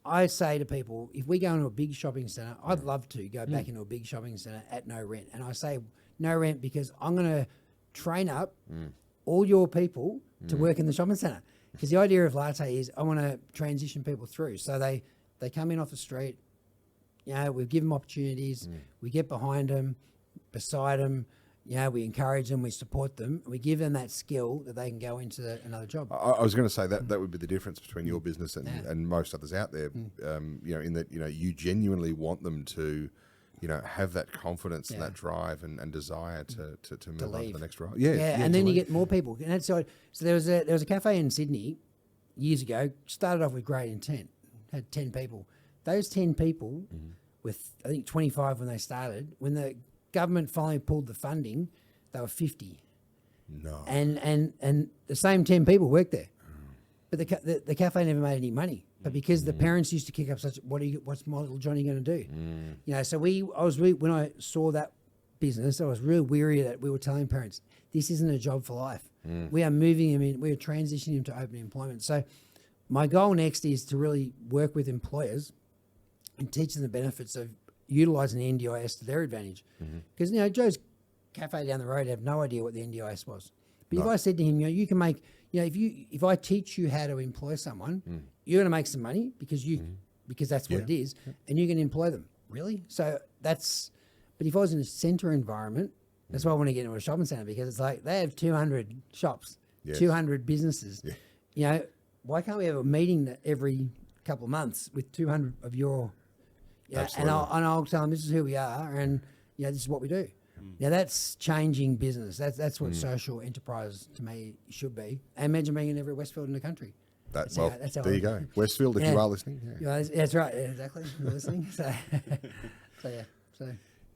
I say to people, if we go into a big shopping centre, I'd love to go back into a big shopping centre at no rent. And I say no rent because I'm going to train up all your people to work in the shopping centre. Because the idea of Latte is I want to transition people through. So they come in off the street, we give them opportunities, we get behind them, beside them, we encourage them, we support them, and we give them that skill that they can go into another job. I was going to say that would be the difference between your business and most others out there, in that, you genuinely want them to, have that confidence and that drive and desire to move on to the next role. And then you get more people. And that's so there was a cafe in Sydney years ago, started off with great intent, had 10 people. Those 10 people, with I think 25 when they started, when the government finally pulled the funding, they were 50. No. And the same 10 people worked there. But the cafe never made any money. But because the parents used to kick up such, what's my little Johnny going to do? So when I saw that business, I was real weary that we were telling parents, this isn't a job for life. We are moving them in, we are transitioning them to open employment. So my goal next is to really work with employers and teach them the benefits of utilising the NDIS to their advantage. Because, Joe's cafe down the road have no idea what the NDIS was. But if I said to him, you can make, if I teach you how to employ someone, you're going to make some money because that's what it is, and you can employ them. Really? So but if I was in a centre environment, that's why I want to get into a shopping centre, because it's like they have 200 shops, 200 businesses. Why can't we have a meeting every couple of months with 200 of your, and I'll tell them this is who we are, and this is what we do. Now that's changing business. That's what social enterprise to me should be. And imagine being in every Westfield in the country. That's how you go. Westfield, if you are listening. That's right. Exactly. You're listening. So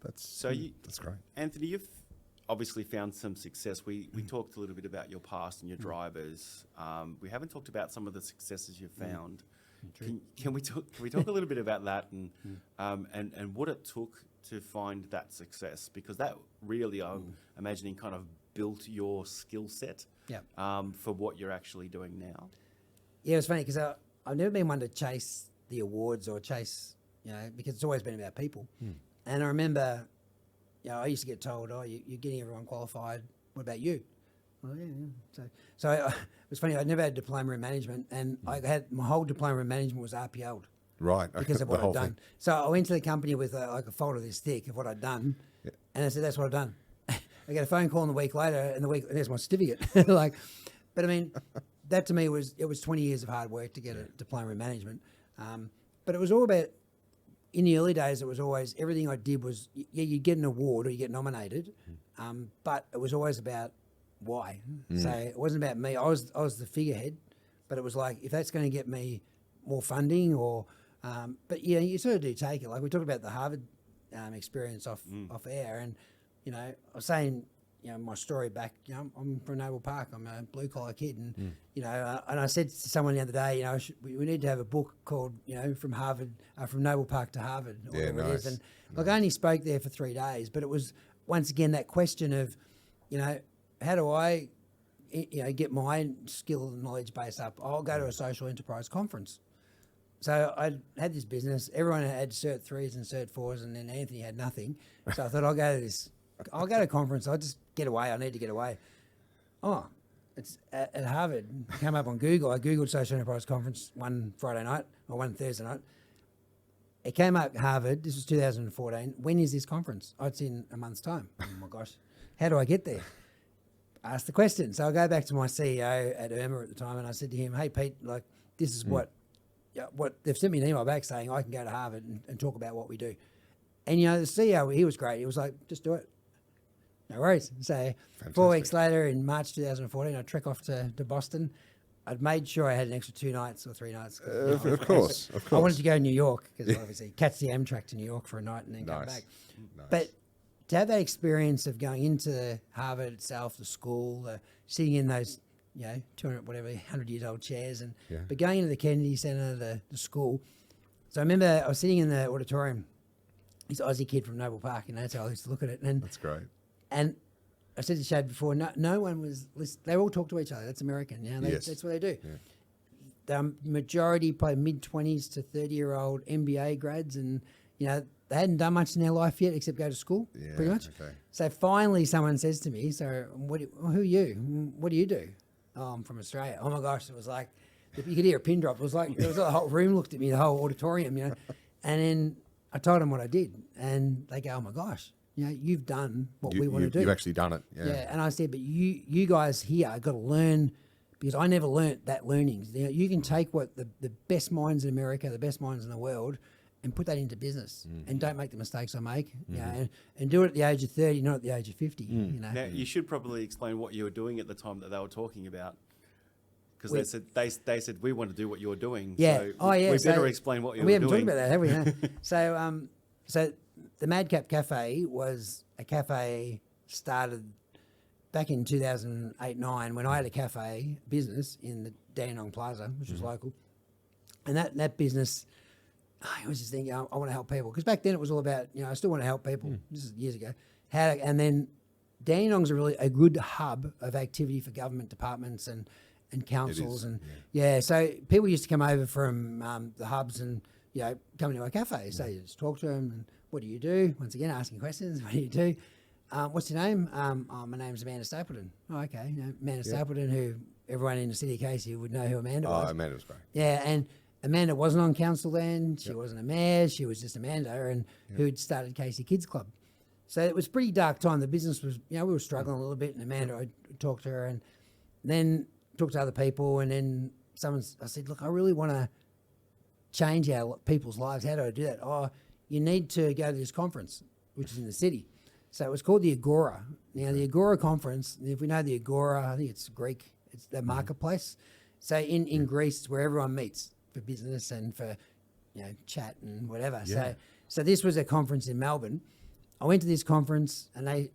that's great. Anthony, obviously found some success. We talked a little bit about your past and your drivers. We haven't talked about some of the successes you've found. Can we talk a little bit about that and what it took to find that success? Because that really, I'm imagining, kind of built your skill set for what you're actually doing now. Yeah, it's funny because I've never been one to chase the awards or chase, because it's always been about people. And I remember, I used to get told, "Oh, you're getting everyone qualified. What about you?" Well, yeah. So it was funny. I never had a diploma in management, and I had my whole diploma in management was RPO'd. Right. Because of what I'd done. So I went to the company with a folder this thick of what I'd done, and I said, "That's what I've done." I get a phone call in the week later, and there's my certificate. But I mean, that to me was 20 years of hard work to get a diploma in management. But it was all about, in the early days, it was always, everything I did was, you get an award or you get nominated, but it was always about why. So it wasn't about me. I was the figurehead, but it was like, if that's going to get me more funding or, but you sort of do take it. Like we talked about the Harvard experience off air, and, I was saying, my story back, I'm from Noble Park. I'm a blue collar kid, and and I said to someone the other day, we need to have a book called, from Harvard, from Noble Park to Harvard, or whatever it is. And look, I only spoke there for 3 days, but it was once again that question of, how do I, get my skill and knowledge base up? I'll go to a social enterprise conference. So I had this business. Everyone had Cert 3s and Cert 4s, and then Anthony had nothing. So I thought, I'll go to a conference. I'll just get away. I need to get away. Oh, it's at Harvard. Came up on Google. I Googled Social Enterprise Conference one Friday night or one Thursday night. It came up Harvard. This was 2014. When is this conference? Oh, it's in a month's time. Oh, my gosh. How do I get there? Ask the question. So I go back to my CEO at Irma at the time, and I said to him, "Hey, Pete, this is what they've sent me an email back saying I can go to Harvard and talk about what we do." And, the CEO, he was great. He was like, "Just do it. No worries." So Fantastic. 4 weeks later, in March 2014, I trek off to Boston. I'd made sure I had an extra 2 nights or 3 nights. Of course. I wanted to go to New York because obviously catch the Amtrak to New York for a night and then come back. Nice. But to have that experience of going into Harvard itself, the school, sitting in those, 200, 100-year-old chairs, but going into the Kennedy Center, the school. So I remember I was sitting in the auditorium, this Aussie kid from Noble Park, that's how I used to look at it. And that's great. And I said to Shad before, no one was listening. They all talk to each other. That's American. That's what they do. Yeah. The majority, probably mid-20s to 30-year-old MBA grads, and, they hadn't done much in their life yet except go to school, pretty much. Okay. So finally someone says to me, "So who are you? What do you do?" "Oh, I'm from Australia." Oh, my gosh. It was like, you could hear a pin drop. It was like the whole room looked at me, the whole auditorium, And then I told them what I did, and they go, "Oh, my gosh. You've done what we want to do. You've actually done it." Yeah. And I said, "But you guys here got to learn, because I never learnt that learning. You can take what the best minds in America, the best minds in the world, and put that into business, and don't make the mistakes I make, and do it at the age of 30, not at the age of 50. Now, you should probably explain what you were doing at the time that they were talking about, because they said we want to do what you're doing. Yeah. So we better explain what you were doing. We haven't talked about that, have we? So the Madcap Cafe was a cafe started back in 2008-9 when I had a cafe business in the Dandenong Plaza, which was local, and that business. I was just thinking, I want to help people, because back then it was all about, I still want to help people. This is years ago. And then Dandenong's a good hub of activity for government departments and councils, and so people used to come over from the hubs and come to our cafe. So you just talk to them, and what do you do? Once again, asking questions. What do you do? What's your name? My name's Amanda Stapleton. Oh, okay. Amanda Stapleton, who everyone in the city of Casey would know who Amanda was. Oh, Amanda was great. Yeah, and Amanda wasn't on council then. She wasn't a mayor. She was just Amanda, and who'd started Casey Kids Club. So it was a pretty dark time. The business was, we were struggling a little bit, and Amanda, I talked to her, and then talked to other people, and then I said, "Look, I really want to change people's lives. How do I do that?" "Oh, you need to go to this conference, which is in the city." So it was called the Agora. Now, the Agora conference, if we know the Agora, I think it's Greek, it's the marketplace. So in Greece, it's where everyone meets for business and for chat and whatever. So this was a conference in Melbourne. I went to this conference, and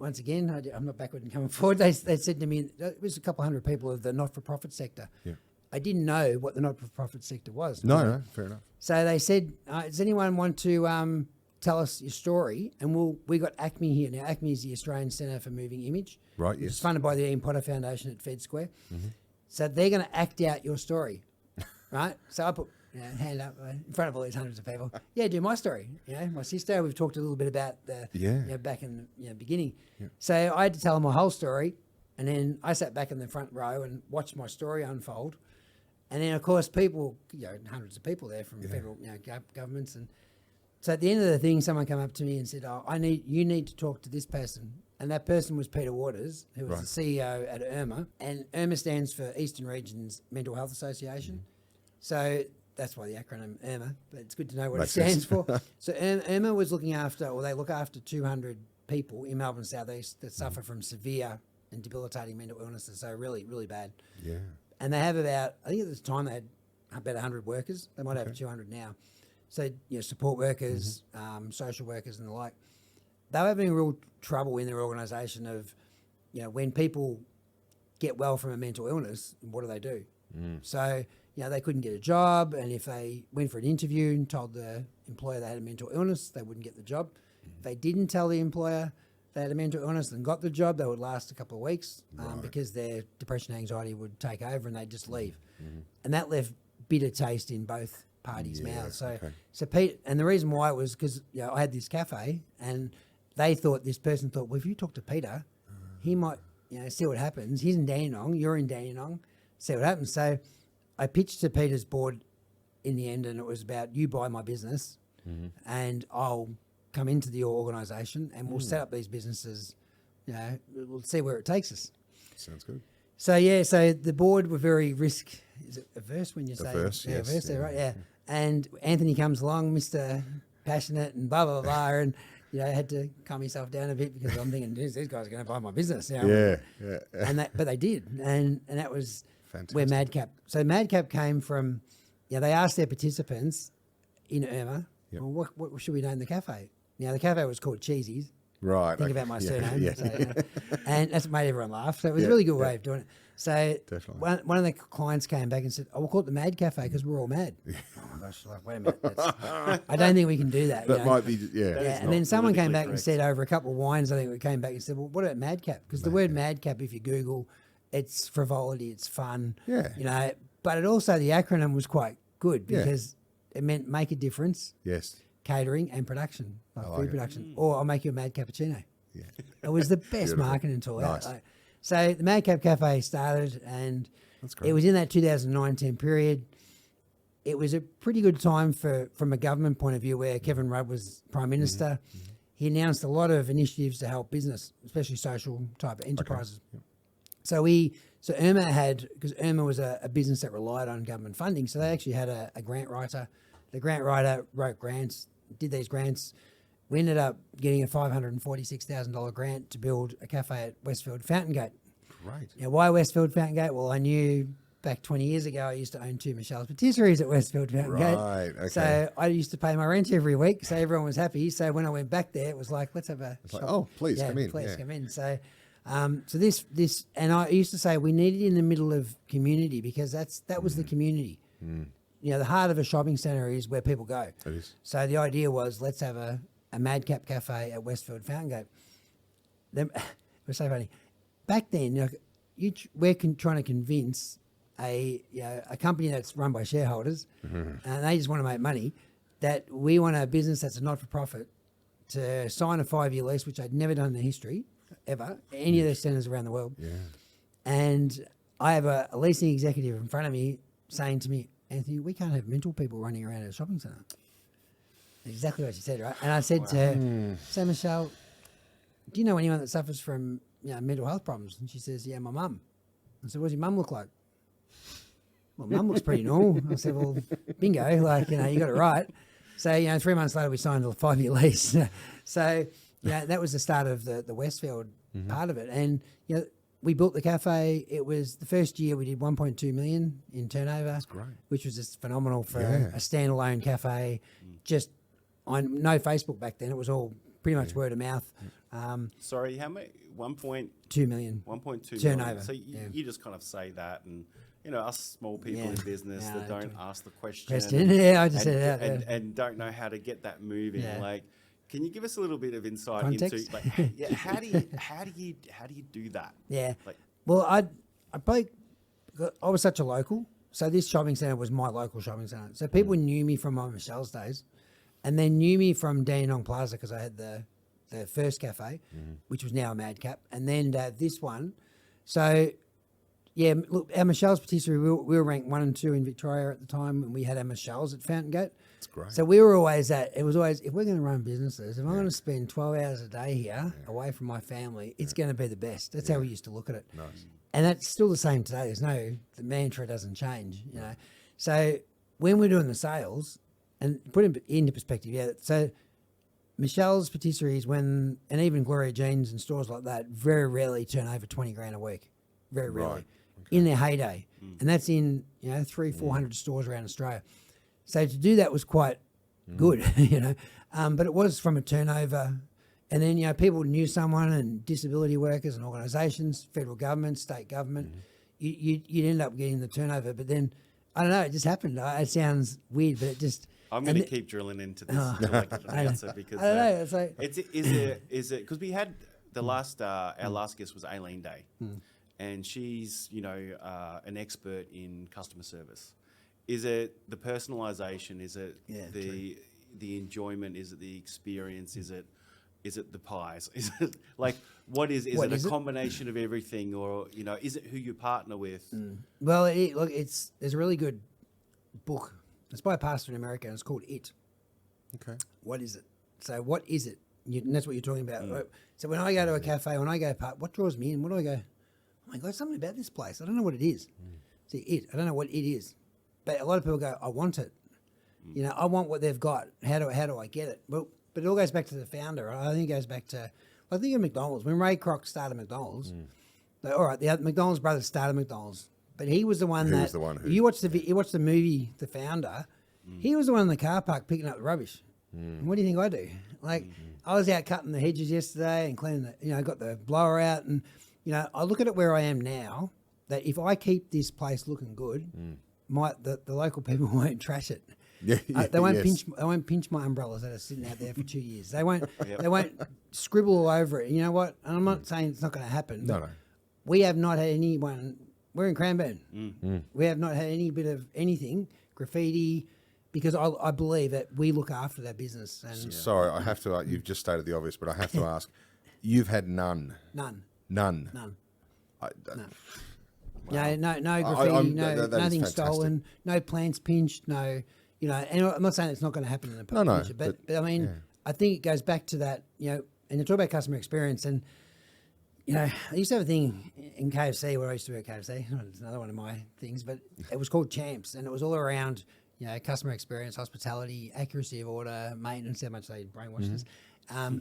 once again, I'm not backward and coming forward. They said to me, it was a couple hundred people of the not-for-profit sector. Yeah. I didn't know what the not-for-profit sector was. No, fair enough. So they said, does anyone want to tell us your story? And we got ACME here. Now, ACME is the Australian Centre for Moving Image. Right, Which yes. is funded by the Ian Potter Foundation at Fed Square. Mm-hmm. So they're going to act out your story, right? So I put hand up in front of all these hundreds of people. Yeah, do my story. My sister, we've talked a little bit about the back in the beginning. Yeah. So I had to tell them my whole story, and then I sat back in the front row and watched my story unfold. And then, of course, people, hundreds of people there from federal governments. And so at the end of the thing, someone came up to me and said, you need to talk to this person. And that person was Peter Waters, who was the CEO at IRMA. And IRMA stands for Eastern Regions Mental Health Association. Mm-hmm. So that's why the acronym IRMA, but it's good to know what it stands for. So IRMA was looking after, or they look after 200 people in Melbourne South East that suffer from severe and debilitating mental illnesses. So really, really bad. Yeah. And they have about, I think at the time they had about 100 workers. They might have 200 now. So, support workers, social workers and the like. They were having real trouble in their organisation of, when people get well from a mental illness, what do? So, they couldn't get a job, and if they went for an interview and told the employer they had a mental illness, they wouldn't get the job. If they didn't tell the employer they had a mental illness and got the job, they would last a couple of weeks because their depression and anxiety would take over and they'd just leave. And that left bitter taste in both parties' mouths. So Pete, and the reason why it was because I had this cafe and this person thought, well, if you talk to Peter, he might see what happens. He's in Dandenong, you're in Dandenong, see what happens. So I pitched to Peter's board in the end, and it was about, you buy my business and I'll come into your organisation and we'll set up these businesses, we'll see where it takes us. Sounds good. So, so the board were very risk, is it averse when you say? Averse, yes. Averse, right, yeah. And Anthony comes along, Mr. Passionate and blah, blah, blah, and, I had to calm myself down a bit because I'm thinking, these guys are going to buy my business now. Yeah. But they did, and that was fantastic. Where Madcap. So Madcap came from, they asked their participants in IRMA, well, what should we name the cafe? Now, the cafe was called Cheesy's. Right. Think about my surname. Yeah. So, and that's what made everyone laugh. So it was a really good way of doing it. So one of the clients came back and said, we'll call it the Mad Cafe because we're all mad. Oh, my gosh. Like, wait a minute. I don't think we can do that. That might be, And then someone came back and said, over a couple of wines, I think we came back and said, well, what about Madcap? Because the word Madcap, if you Google, it's frivolity, it's fun. Yeah. But it also, the acronym was quite good because it meant make a difference. Yes. Catering and production, like like food it. production. Or I'll make you a mad cappuccino. Yeah. It was the best marketing tool out. So the Madcap Cafe started, and it was in that 2009-10 period. It was a pretty good time from a government point of view where Kevin Rudd was Prime Minister. He announced a lot of initiatives to help business, especially social type of enterprises. Yep. So IRMA had, because IRMA was a business that relied on government funding, so they actually had a grant writer. The grant writer wrote grants, did these grants. We ended up getting a $546,000 grant to build a cafe at Westfield Fountain Gate. Right. Now, why Westfield Fountain Gate? Well, I knew back 20 years ago I used to own 2 Michelle's patisseries at Westfield Fountain Gate. Right, okay. So I used to pay my rent every week, so everyone was happy. So when I went back there, it was like, let's have a shop. Like, oh, please come in. Please come in. So this, and I used to say we need it in the middle of community because that was the community. The heart of a shopping centre is where people go. It is. So the idea was, let's have a Madcap Cafe at Westfield Fountain Gate. It was so funny. Back then, we're trying to convince a company that's run by shareholders, and they just want to make money, that we want a business that's a not-for-profit to sign a 5-year lease, which I'd never done in the history, ever, any of those centres around the world. Yeah. And I have a leasing executive in front of me saying to me, Anthony, we can't have mental people running around at a shopping centre. Exactly what she said, right? And I said to her, so Michelle, do you know anyone that suffers from mental health problems? And she says, yeah, my mum. I said, what does your mum look like? Well, mum looks pretty normal. I said, well, bingo, you got it right. So, 3 months later, we signed a 5-year lease. So, that was the start of the Westfield part of it. And, we built the cafe. It was the first year we did 1.2 million in turnover. That's great. Which was just phenomenal for a standalone cafe. Just on no Facebook back then. It was all pretty much word of mouth. Sorry, how many? 2 million 1.2 turnover. million. So you just kind of say that, and us small people in business that don't ask the question. Yeah, I just said it out there. And don't know how to get that moving. Yeah. Like, can you give us a little bit of insight Context? into like, how do you do that? Yeah. Like, Well, I was such a local. So this shopping centre was my local shopping centre. So people knew me from my Michelle's days, and they knew me from Dandenong Plaza because I had the first cafe, which was now a Madcap, and then this one. So, yeah, look, our Michelle's Patisserie, we were ranked 1 and 2 in Victoria at the time, and we had our Michelle's at Fountain Gate. That's great. So we were always it was always, if we're going to run businesses, if I'm going to spend 12 hours a day here away from my family, it's going to be the best. That's how we used to look at it. Nice. And that's still the same today. The mantra doesn't change, So when we're doing the sales, and put it into perspective, so Michelle's Patisseries, and even Gloria Jeans and stores like that, very rarely turn over 20 grand a week. Very rarely. Right. In their heyday. And that's in, 300-400 stores around Australia. So to do that was quite good, but it was from a turnover. And then, people knew someone, and disability workers and organisations, federal government, state government, you'd end up getting the turnover. But then, I don't know, it just happened. It sounds weird, but it just... I'm going to keep drilling into this until I get the answer, because I don't know. It's like, is it because we had the last our last guest was Aileen Day, and she's an expert in customer service. Is it the personalisation? Is it the enjoyment? Is it the experience? Is it the pies? Is it like what is it a combination of everything, or is it who you partner with? Well, there's a really good book. It's by a pastor in America, and it's called It. Okay. What is it? So what is it? And that's what you're talking about. Right? So when I go to a cafe, when I go what draws me in? What do I go? Oh my God, something about this place. I don't know what it is. See, it. I don't know what it is. But a lot of people go, I want it. I want what they've got. How do I get it? Well, but it all goes back to the founder. Right? I think it goes back to, I think of McDonald's. When Ray Kroc started McDonald's, all right, the McDonald's brothers started McDonald's, but he was the one you watch the movie, The Founder. He was the one in the car park picking up the rubbish. And what do you think I do? I was out cutting the hedges yesterday and cleaning I got the blower out, and I look at it where I am now. That if I keep this place looking good, the local people won't trash it. They won't pinch my umbrellas that are sitting out there for 2 years. They won't scribble all over it. You know what? And I'm not saying it's not going to happen. No. We have not had anyone. We're in Cranbourne. We have not had any bit of anything graffiti, because I believe that we look after that business. And Sorry, I have to. You've just stated the obvious, but I have to ask. You've had none. None. No. No graffiti, nothing fantastic. stolen, no plants pinched, no, and I'm not saying it's not going to happen in the future, but I mean, I think it goes back to that, and you talk about customer experience, and, I used to have a thing in KFC where I used to be at KFC, it's another one of my things, but it was called Champs, and it was all around, customer experience, hospitality, accuracy of order, maintenance, how much they brainwashed us.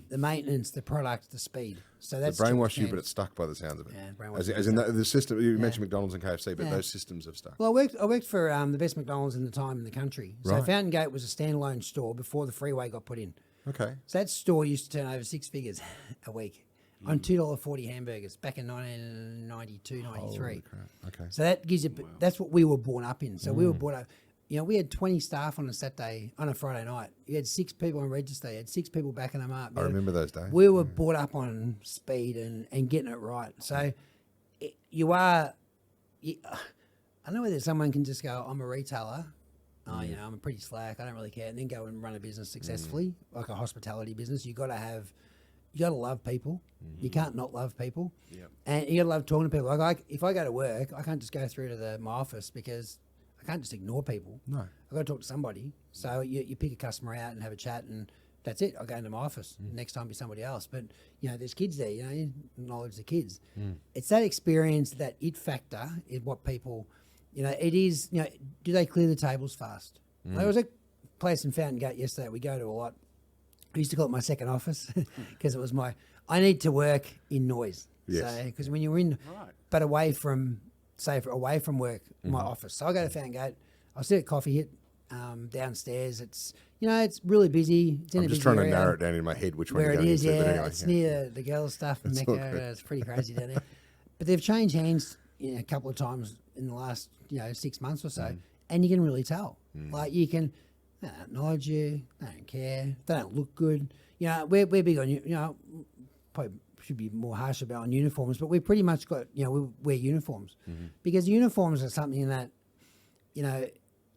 The maintenance, the product, the speed. So that's brainwash you, but it's stuck by the sounds of it. Yeah, brainwash. As in the system. You mentioned McDonald's and KFC, but those systems have stuck. Well, I worked for the best McDonald's in the time in the country. So Fountain Gate was a standalone store before the freeway got put in. Okay. So that store used to turn over 6 figures a week on $2.40 hamburgers back in 1992, 93. Okay. So that gives you. That's what we were born up in. So we were brought up. We had 20 staff on a Friday night. You had 6 people on register. You had 6 people backing them up. I remember those days. We were brought up on speed and getting it right. So I know whether someone can just go, I'm a retailer. I'm a pretty slack. I don't really care. And then go and run a business successfully, like a hospitality business. You got to love people. You can't not love people. Yep. And you got to love talking to people. Like if I go to work, I can't just go through to my office, because I can't just ignore people. No. I've got to talk to somebody. So you pick a customer out and have a chat, and that's it. I'll go into my office. Next time be somebody else. But, there's kids there, you acknowledge the kids. It's that experience, that it factor is what people, it is, do they clear the tables fast? There was a place in Fountain Gate yesterday we go to a lot. I used to call it my second office because it was I need to work in noise. Yes. So, because when you're in, but away from work, my office. So I go to Fountain Gate, I'll sit at coffee, hit downstairs. It's it's really busy. It's in I'm a just busy trying to area narrow it down in my head which one where you're it going is. into. Yeah, But anyway, it's near the girls' stuff in Mecca. It's pretty crazy down there. But they've changed hands a couple of times in the last 6 months or so, and you can really tell. Like you can, they don't acknowledge you, they don't care, they don't look good. We're big on probably should be more harsh about on uniforms, but we've pretty much got we wear uniforms because uniforms are something that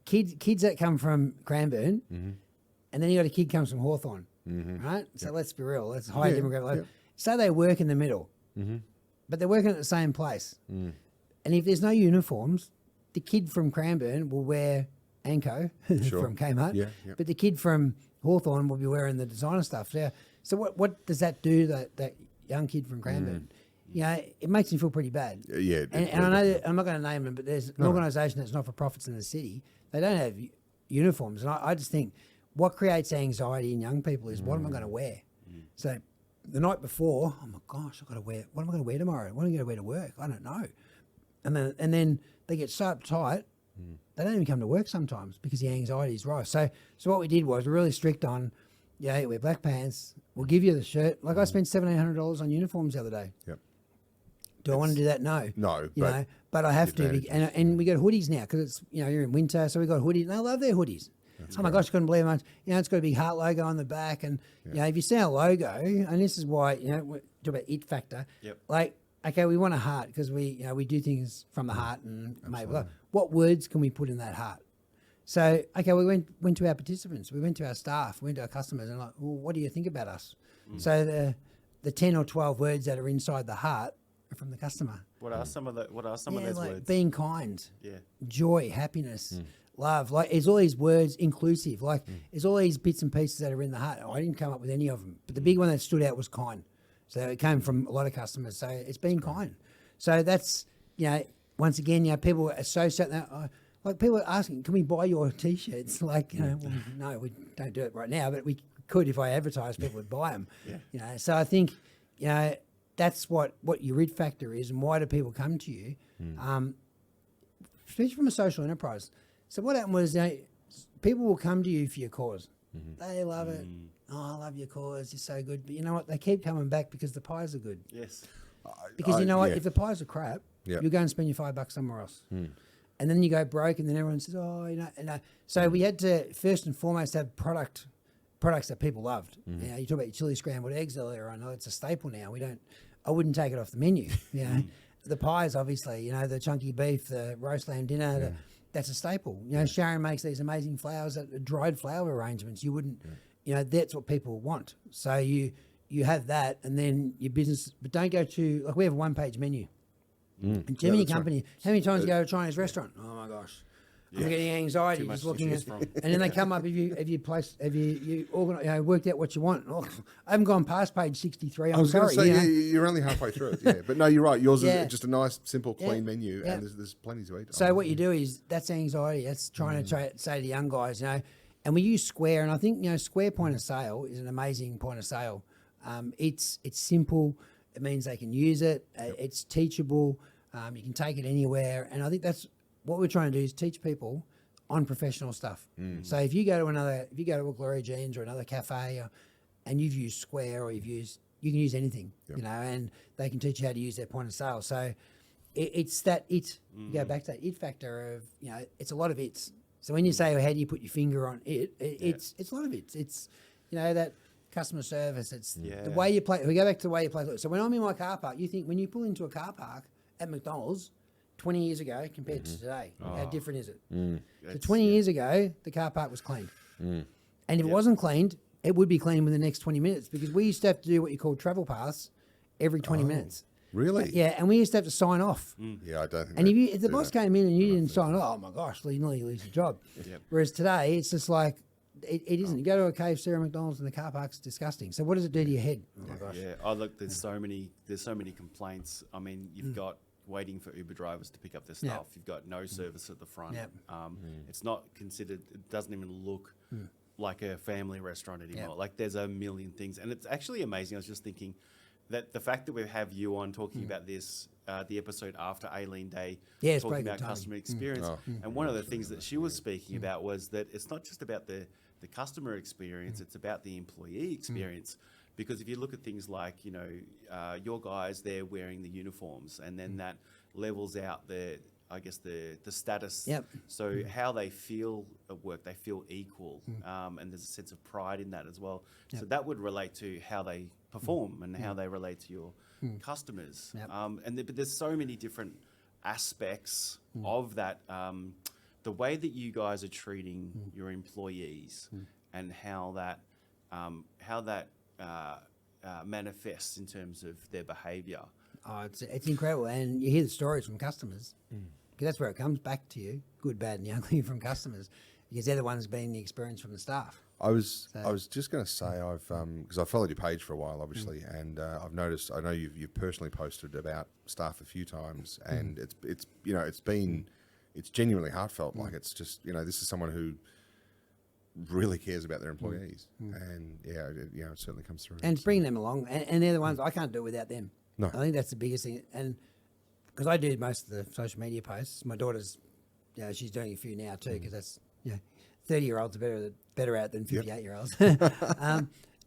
kids that come from Cranbourne, and then you got a kid comes from Hawthorn, right? So let's be real, let's high demographic. Yep. So they work in the middle, but they're working at the same place. And if there's no uniforms, the kid from Cranbourne will wear Anko from Kmart, but the kid from Hawthorn will be wearing the designer stuff. So what does that do to that young kid from Cranbourne? It makes me feel pretty bad. Yeah, and I know that I'm not going to name them, but there's an organisation that's not for profits in the city. They don't have uniforms, and I just think what creates anxiety in young people is what am I going to wear? So the night before, oh my gosh, I've got to wear. What am I going to wear tomorrow? What am I going to wear to work? I don't know. And then they get so uptight, they don't even come to work sometimes because the anxiety is rife. So what we did was we're really strict on, you wear black pants. We'll give you the shirt. Like I spent $1,700 on uniforms the other day. Yep. Do I want to do that? No. No, but I have to. And we got hoodies now because it's you're in winter, so we got hoodies. And I love their hoodies. My gosh, I couldn't believe how much. It's got a big heart logo on the back, and if you see our logo, and this is why we talk about it factor. Yep. Like, okay, we want a heart because we do things from the heart, and maybe what words can we put in that heart? So okay, we went to our participants, we went to our staff, we went to our customers, and like, well, what do you think about us? So the 10 or 12 words that are inside the heart are from the customer. What are some of those like words? being kind, Yeah. joy, happiness, love. Like, it's all these words, inclusive. Like, it's all these bits and pieces that are in the heart. I didn't come up with any of them, but the big one that stood out was kind. So it came from a lot of customers. So it's being kind. So that's once again, people associate that. Like, people are asking, can we buy your T-shirts? Like, well, no, we don't do it right now, but we could if I advertised, people would buy them. So I think that's what your id factor is, and why do people come to you, especially from a social enterprise. So what happened was, people will come to you for your cause. They love it. Oh, I love your cause. You're so good. But you know what? They keep coming back because the pies are good. Yes. Because you know what? If the pies are crap, you go and spend your $5 somewhere else. And then you go broke, and then everyone says, oh, So we had to, first and foremost, have products that people loved. You talk about your chili scrambled eggs earlier. I know it's a staple now. I wouldn't take it off the menu. The pies, obviously, the chunky beef, the roast lamb dinner, that's a staple. Sharon makes these amazing flowers, dried flower arrangements. You wouldn't, that's what people want. So you have that, and then your business, but don't go to, like, we have a one-page menu. And too many companies, how many times you go to a Chinese restaurant? Oh my gosh. I'm getting anxiety just looking at, and then they come up. Have you worked out what you want? Oh, I haven't gone past page 63. I was going to say, you're only halfway through it. But no, you're right. Yours is just a nice, simple, clean menu, and there's plenty to eat. So what you do is, that's anxiety. That's trying to say to young guys, and we use Square, and I think Square point of sale is an amazing point of sale. It's simple. It means they can use it. It's teachable. You can take it anywhere, and I think that's what we're trying to do, is teach people on professional stuff. So if you go to a Glory Jeans or another cafe, and you've used Square, or you can use anything, and they can teach you how to use their point of sale. So it's that it. You go back to that it factor of it's a lot of it's. So when you say, well, how do you put your finger on it? It's a lot of it. It's that customer service. It's the way you play. We go back to the way you play. So when I'm in my car park, you think when you pull into a car park at McDonald's 20 years ago compared to today, how different is it? So 20 years ago, the car park was cleaned. And if it wasn't cleaned, it would be cleaned within the next 20 minutes, because we used to have to do what you call travel pass every 20 minutes. Really? Yeah, and we used to have to sign off. Yeah, I don't think. And if the boss came in and you didn't sign off, oh my gosh, you nearly lose your job. Whereas today, it's just like, it isn't. You go to a KFC or McDonald's and the car park's disgusting. So what does it do to your head? Oh my gosh. Yeah. Oh, look, there's so many complaints. I mean, you've got waiting for Uber drivers to pick up their stuff. You've got no service at the front. It's not considered. It doesn't even look like a family restaurant anymore. Like, there's a million things, and it's actually amazing. I was just thinking that the fact that we have you on talking about this the episode after Aileen Day, Yeah, it's talking very good about timing. customer experience. And one of the things that she was speaking about was that it's not just about the customer experience, it's about the employee experience. Because if you look at things like, your guys, they're wearing the uniforms, and then that levels out the status. Yep. So how they feel at work, they feel equal, and there's a sense of pride in that as well. Yep. So that would relate to how they perform and how they relate to your customers. Yep. But there's so many different aspects of that. The way that you guys are treating your employees and how that manifests in terms of their behaviour. Oh, it's incredible, and you hear the stories from customers, because that's where it comes back to you, good, bad, and the ugly from customers, because they're the ones being the experience from the staff. I was just going to say because I followed your page for a while, obviously, and I've noticed. I know you've personally posted about staff a few times, and it's genuinely heartfelt. Like it's just this is someone who really cares about their employees, and it certainly comes through. And it's bringing them along, and they're the ones I can't do it without them. No. I think that's the biggest thing, and because I do most of the social media posts, my daughter's, she's doing a few now too, because that's 30-year-olds are better at it than 58-year-olds.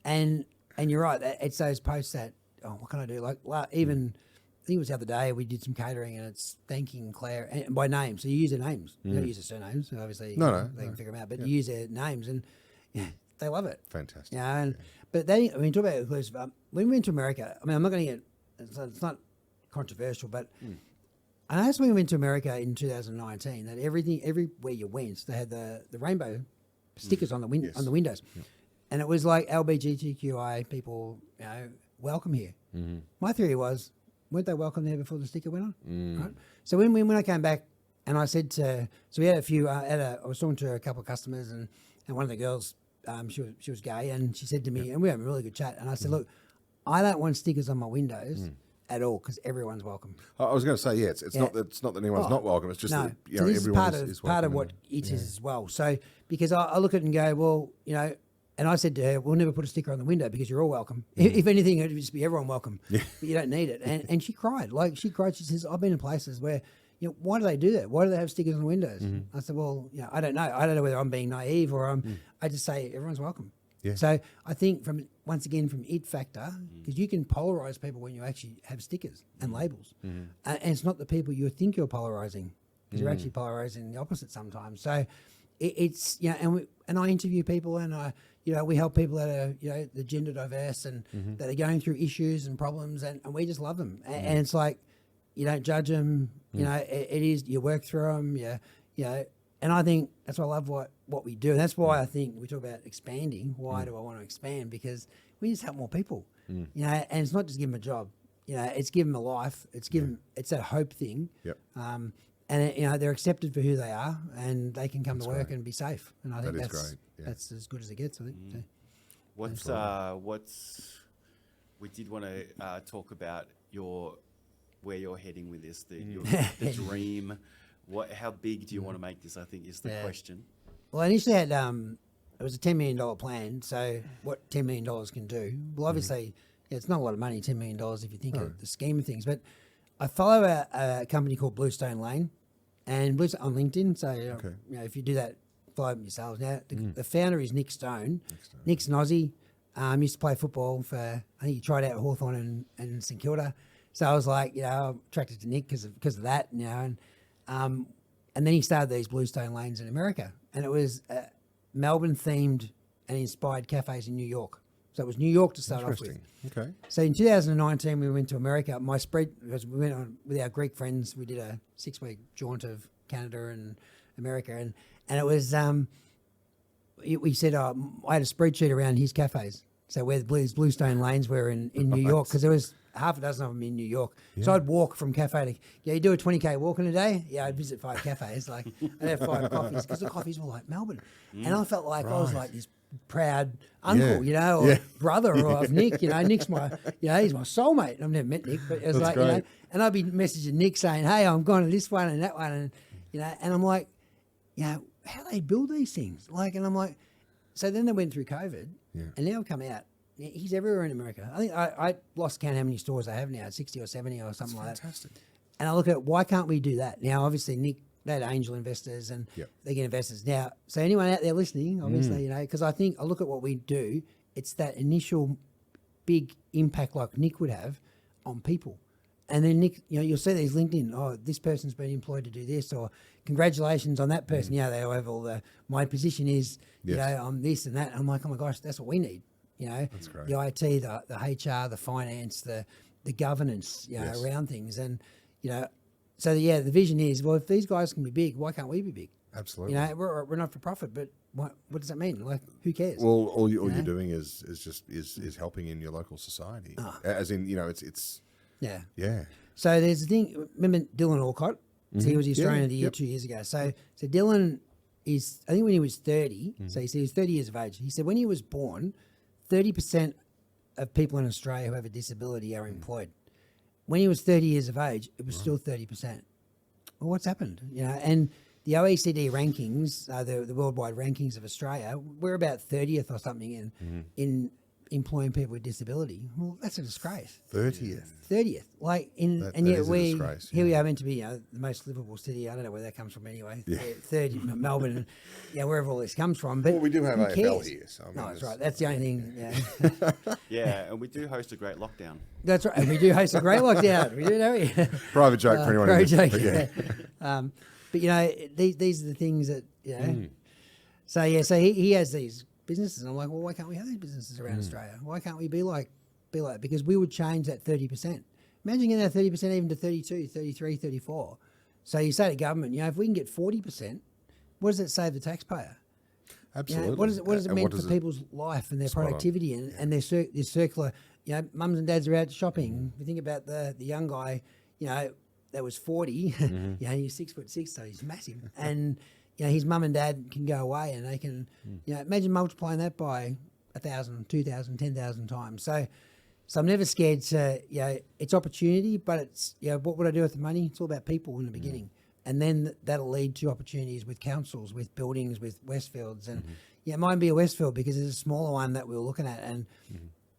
And you're right, it's those posts that, what can I do? Like even, I think it was the other day, we did some catering and it's thanking Claire and by name. So you use their names. You don't use their surnames. So obviously, they can figure them out. But you use their names and they love it. Fantastic. But talk about inclusive. When we went to America, I'm not going to get, it's not controversial, but I noticed when we went to America in 2019 that everywhere you went, they had the rainbow stickers on the windows. Yep. And it was like LGBTQI people, welcome here. Mm-hmm. My theory was, weren't they welcome there before the sticker went on? Right? So when I came back and I said so we had a few, I was talking to a couple of customers and one of the girls, she was gay, and she said to me, and we had a really good chat, and I said, look, I don't want stickers on my windows at all because everyone's welcome. I was going to say, it's not that anyone's not welcome. It's just that so this everyone is is part welcome of what it is as well. So because I look at it and go, well, and I said to her, we'll never put a sticker on the window because you're all welcome. If anything, it would just be everyone welcome, but you don't need it. And she cried. She says, I've been in places where, why do they do that? Why do they have stickers on the windows? I said, well, I don't know. I don't know whether I'm being naive or I just say everyone's welcome. Yeah. So I think from it factor, because you can polarize people when you actually have stickers and labels. And it's not the people you think you're polarizing, because you're actually polarizing the opposite sometimes. So it's, and I interview people and we help people that are, the gender diverse and that are going through issues and problems and we just love them. And it's like, you don't judge them, it is, you work through them, and I think that's why I love what we do. And that's why I think we talk about expanding. Why do I want to expand? Because we just help more people, and it's not just give them a job, it's give them a life. It's it's that hope thing. Yep. And they're accepted for who they are, and they can come to work and be safe. And I think that's great. Yeah. That's as good as it gets. I think. So. We did want to talk about where you're heading with this, the dream. How big do you want to make this? I think is the question. Well, I initially had it was a $10 million plan. So what $10 million can do? Well, obviously, it's not a lot of money, $10 million if you think of the scheme of things. But I follow a company called Bluestone Lane, and Bluestone on LinkedIn. So if you do that, follow them yourselves. Now the founder is Nick Stone. Nick's an Aussie. Used to play football for. I think he tried out at Hawthorn and St Kilda. So I was like, I'm attracted to Nick because of that, and then he started these Bluestone Lanes in America, and it was Melbourne themed and inspired cafes in New York. So it was New York to start off with. Okay. So in 2019, we went to America. My spread, because we went on with our Greek friends, we did a 6-week jaunt of Canada and America, and it was we said I had a spreadsheet around his cafes. So where the Bluestone Lanes were in New York, because there was half a dozen of them in New York. Yeah. So I'd walk from cafe to, you do a 20K walk in a day? Yeah, I'd visit 5 cafes. I'd have 5 coffees, because the coffees were like Melbourne. And I felt like I was like this proud uncle, or brother of Nick. Nick's my, he's my soulmate. I've never met Nick, but it was that's like, great. And I'd be messaging Nick saying, hey, I'm going to this one and that one. And, and I'm like, how do they build these things? And I'm like, so then they went through COVID and now I've come out. He's everywhere in America. I think I lost count how many stores I have now, 60 or 70 or something like that. And I look at why can't we do that? Now, obviously, Nick, they had angel investors and they get investors. Now, so anyone out there listening, obviously, you know, because I look at what we do, it's that initial big impact like Nick would have on people. And then Nick, you know, you'll see these LinkedIn, oh, this person's been employed to do this, or congratulations on that person. Yeah, they have all my position is, you know, I'm this and that. I'm like, oh my gosh, that's what we need. You know, That's great. the IT, the HR, the finance, the governance, you know, around things. And, you know, so the vision is, well, if these guys can be big, why can't we be big? Absolutely. You know, we're not for profit, but what does that mean? Like, who cares? Well, all you're doing is helping in your local society. As in, you know, it's yeah. So there's a thing. Remember Dylan Alcott? So he was the Australian of the Year 2 years ago. So Dylan is, I think when he was 30, so he said he was 30 years of age. He said when he was born, 30% of people in Australia who have a disability are employed. When he was 30 years of age, it was still 30%. Well, what's happened? You know, and the OECD rankings, the worldwide rankings of Australia, we're about 30th or something in employing people with disability. Well, that's a disgrace. 30th. Like and yet we are meant to be, you know, the most livable city. I don't know where that comes from anyway. Yeah. 30 Melbourne, and, you know, wherever all this comes from. But we do have AFL here. So I mean, no, that's right. That's the only thing. Yeah. Yeah, and we do host a great lockdown. That's right. And we do host a great lockdown. We do, don't we? Private joke for anyone. Private joke. Yeah. But you know, these are the things that, you know. So yeah, so he has these businesses, and I'm like, well, why can't we have these businesses around Australia? Why can't we be like that? Because we would change that 30%. Imagine getting that 30% even to 32, 33, 34. So you say to government, you know, if we can get 40%, what does it save the taxpayer? Absolutely. You know, what does it mean for people's life and their productivity and their circular? You know, mums and dads are out shopping. If you think about the young guy, you know, that was 40. You know, he's 6'6", so he's massive, and you know, his mum and dad can go away and they can, you know, imagine multiplying that by 1,000, 2,000, 10,000 times. So I'm never scared to, you know, it's opportunity, but it's, you know, what would I do with the money? It's all about people in the beginning. And then that'll lead to opportunities with councils, with buildings, with Westfields. And yeah, it might be a Westfield because it's a smaller one that we were looking at, and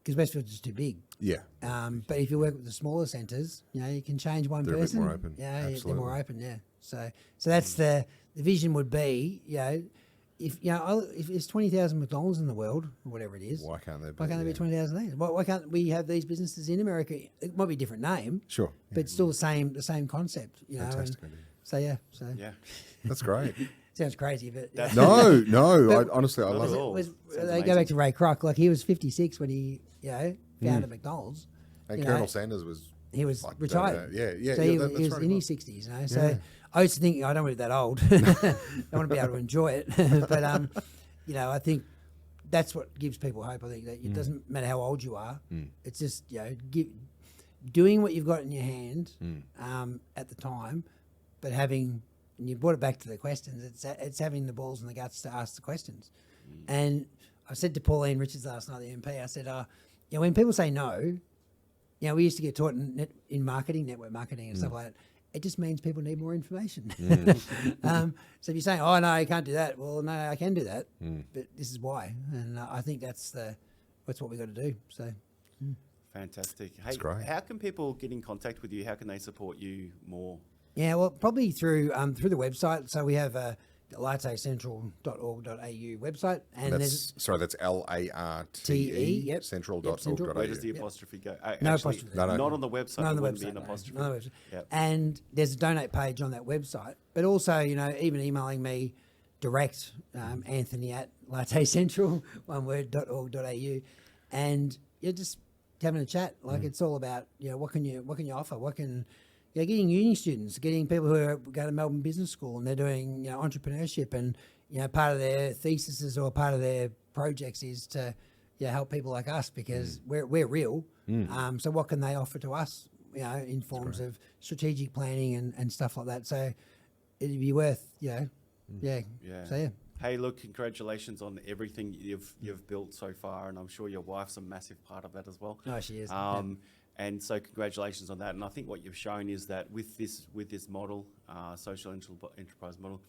because Westfield's just too big. Yeah. But if you work with the smaller centres, you know, you can change one person. They're a bit more open. Yeah, they're more open, yeah. So that's the vision would be, you know, if there's 20,000 McDonald's in the world, or whatever it is, why can't there be? Why can't there be 20,000 these? Why can't we have these businesses in America? It might be a different name, sure, but it's still the same concept, you know. Fantastic And idea. so yeah, that's great. Sounds crazy, but no. Honestly, I love it. They go back to Ray Kroc. Like, he was 56 when he, you know, founded McDonald's. And Colonel Sanders was. He was like, retired. Yeah. So he was in his 60s, you know. So I used to think, I don't want to be that old. I want to be able to enjoy it. But, you know, I think that's what gives people hope. I think that it doesn't matter how old you are. It's just, you know, doing what you've got in your hand at the time, but having, and you brought it back to the questions, it's having the balls and the guts to ask the questions. And I said to Pauline Richards last night, the MP, I said, you know, when people say no, you know, we used to get taught in marketing, network marketing and stuff like that. It just means people need more information. So if you're saying, oh, no, you can't do that. Well, no, I can do that, but this is why. And I think that's what we've got to do. So, Fantastic. Hey, that's great. How can people get in contact with you? How can they support you more? Yeah, well, probably through the website. So we have a lattecentral.org.au website, and that's LARTE central.org.au. Where does the apostrophe go? No apostrophe. Not on the website. Not on the wouldn't website. Be an apostrophe. No, on the website. Yep. And there's a donate page on that website. But also, you know, even emailing me direct, Anthony at lattecentral, one word, .org.au, and you're just having a chat. Like, it's all about, you know, what can you offer? What can you know, getting uni students, getting people who go to Melbourne Business School and they're doing, you know, entrepreneurship, and, you know, part of their theses or part of their projects is to, you know, help people like us, because we're real. So what can they offer to us, you know, in forms of strategic planning and stuff like that. So it'd be worth, you know, So yeah. Hey, look, congratulations on everything you've built so far, and I'm sure your wife's a massive part of that as well. Oh, she is. And so congratulations on that. And I think what you've shown is that with this model, social enterprise model,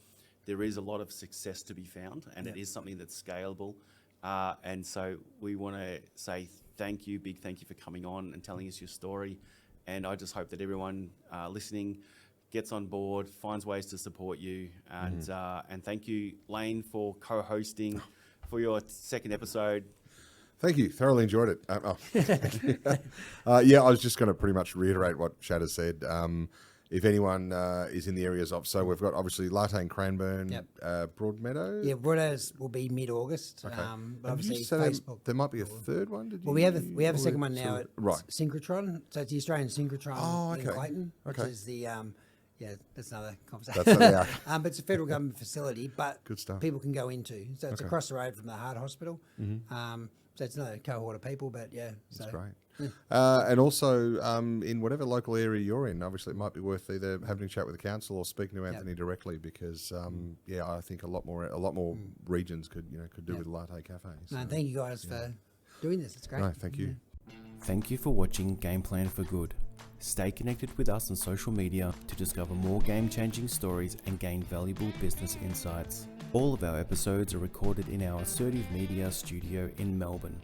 there is a lot of success to be found, and it is something that's scalable. And so we want to say big thank you for coming on and telling us your story. And I just hope that everyone listening gets on board, finds ways to support you. And and thank you, Lane, for co-hosting for your second episode. Thank you. Thoroughly enjoyed it. Yeah, I was just going to pretty much reiterate what Shad has said. If anyone is in the areas of, so we've got obviously Latte and Cranbourne, Broadmeadow. Yeah, Broadmeadows will be mid-August. Okay. But obviously Facebook. There might be a third one. Did you? Well, we have a second one now at right. Synchrotron. So it's the Australian Synchrotron in Enlighten, which Okay. is the that's another conversation. That's But it's a federal government facility, but Good stuff. people can go into. So it's across the road from the Heart Hospital. So it's another cohort of people, but yeah. So. That's great. And also, in whatever local area you're in, obviously it might be worth either having a chat with the council or speaking to Anthony directly, because I think a lot more regions could do with Latte Cafe. So. No, thank you guys for doing this. It's great. No, thank you. Thank you for watching Gameplan for Good. Stay connected with us on social media to discover more game-changing stories and gain valuable business insights. All of our episodes are recorded in our Assertive Media studio in Melbourne.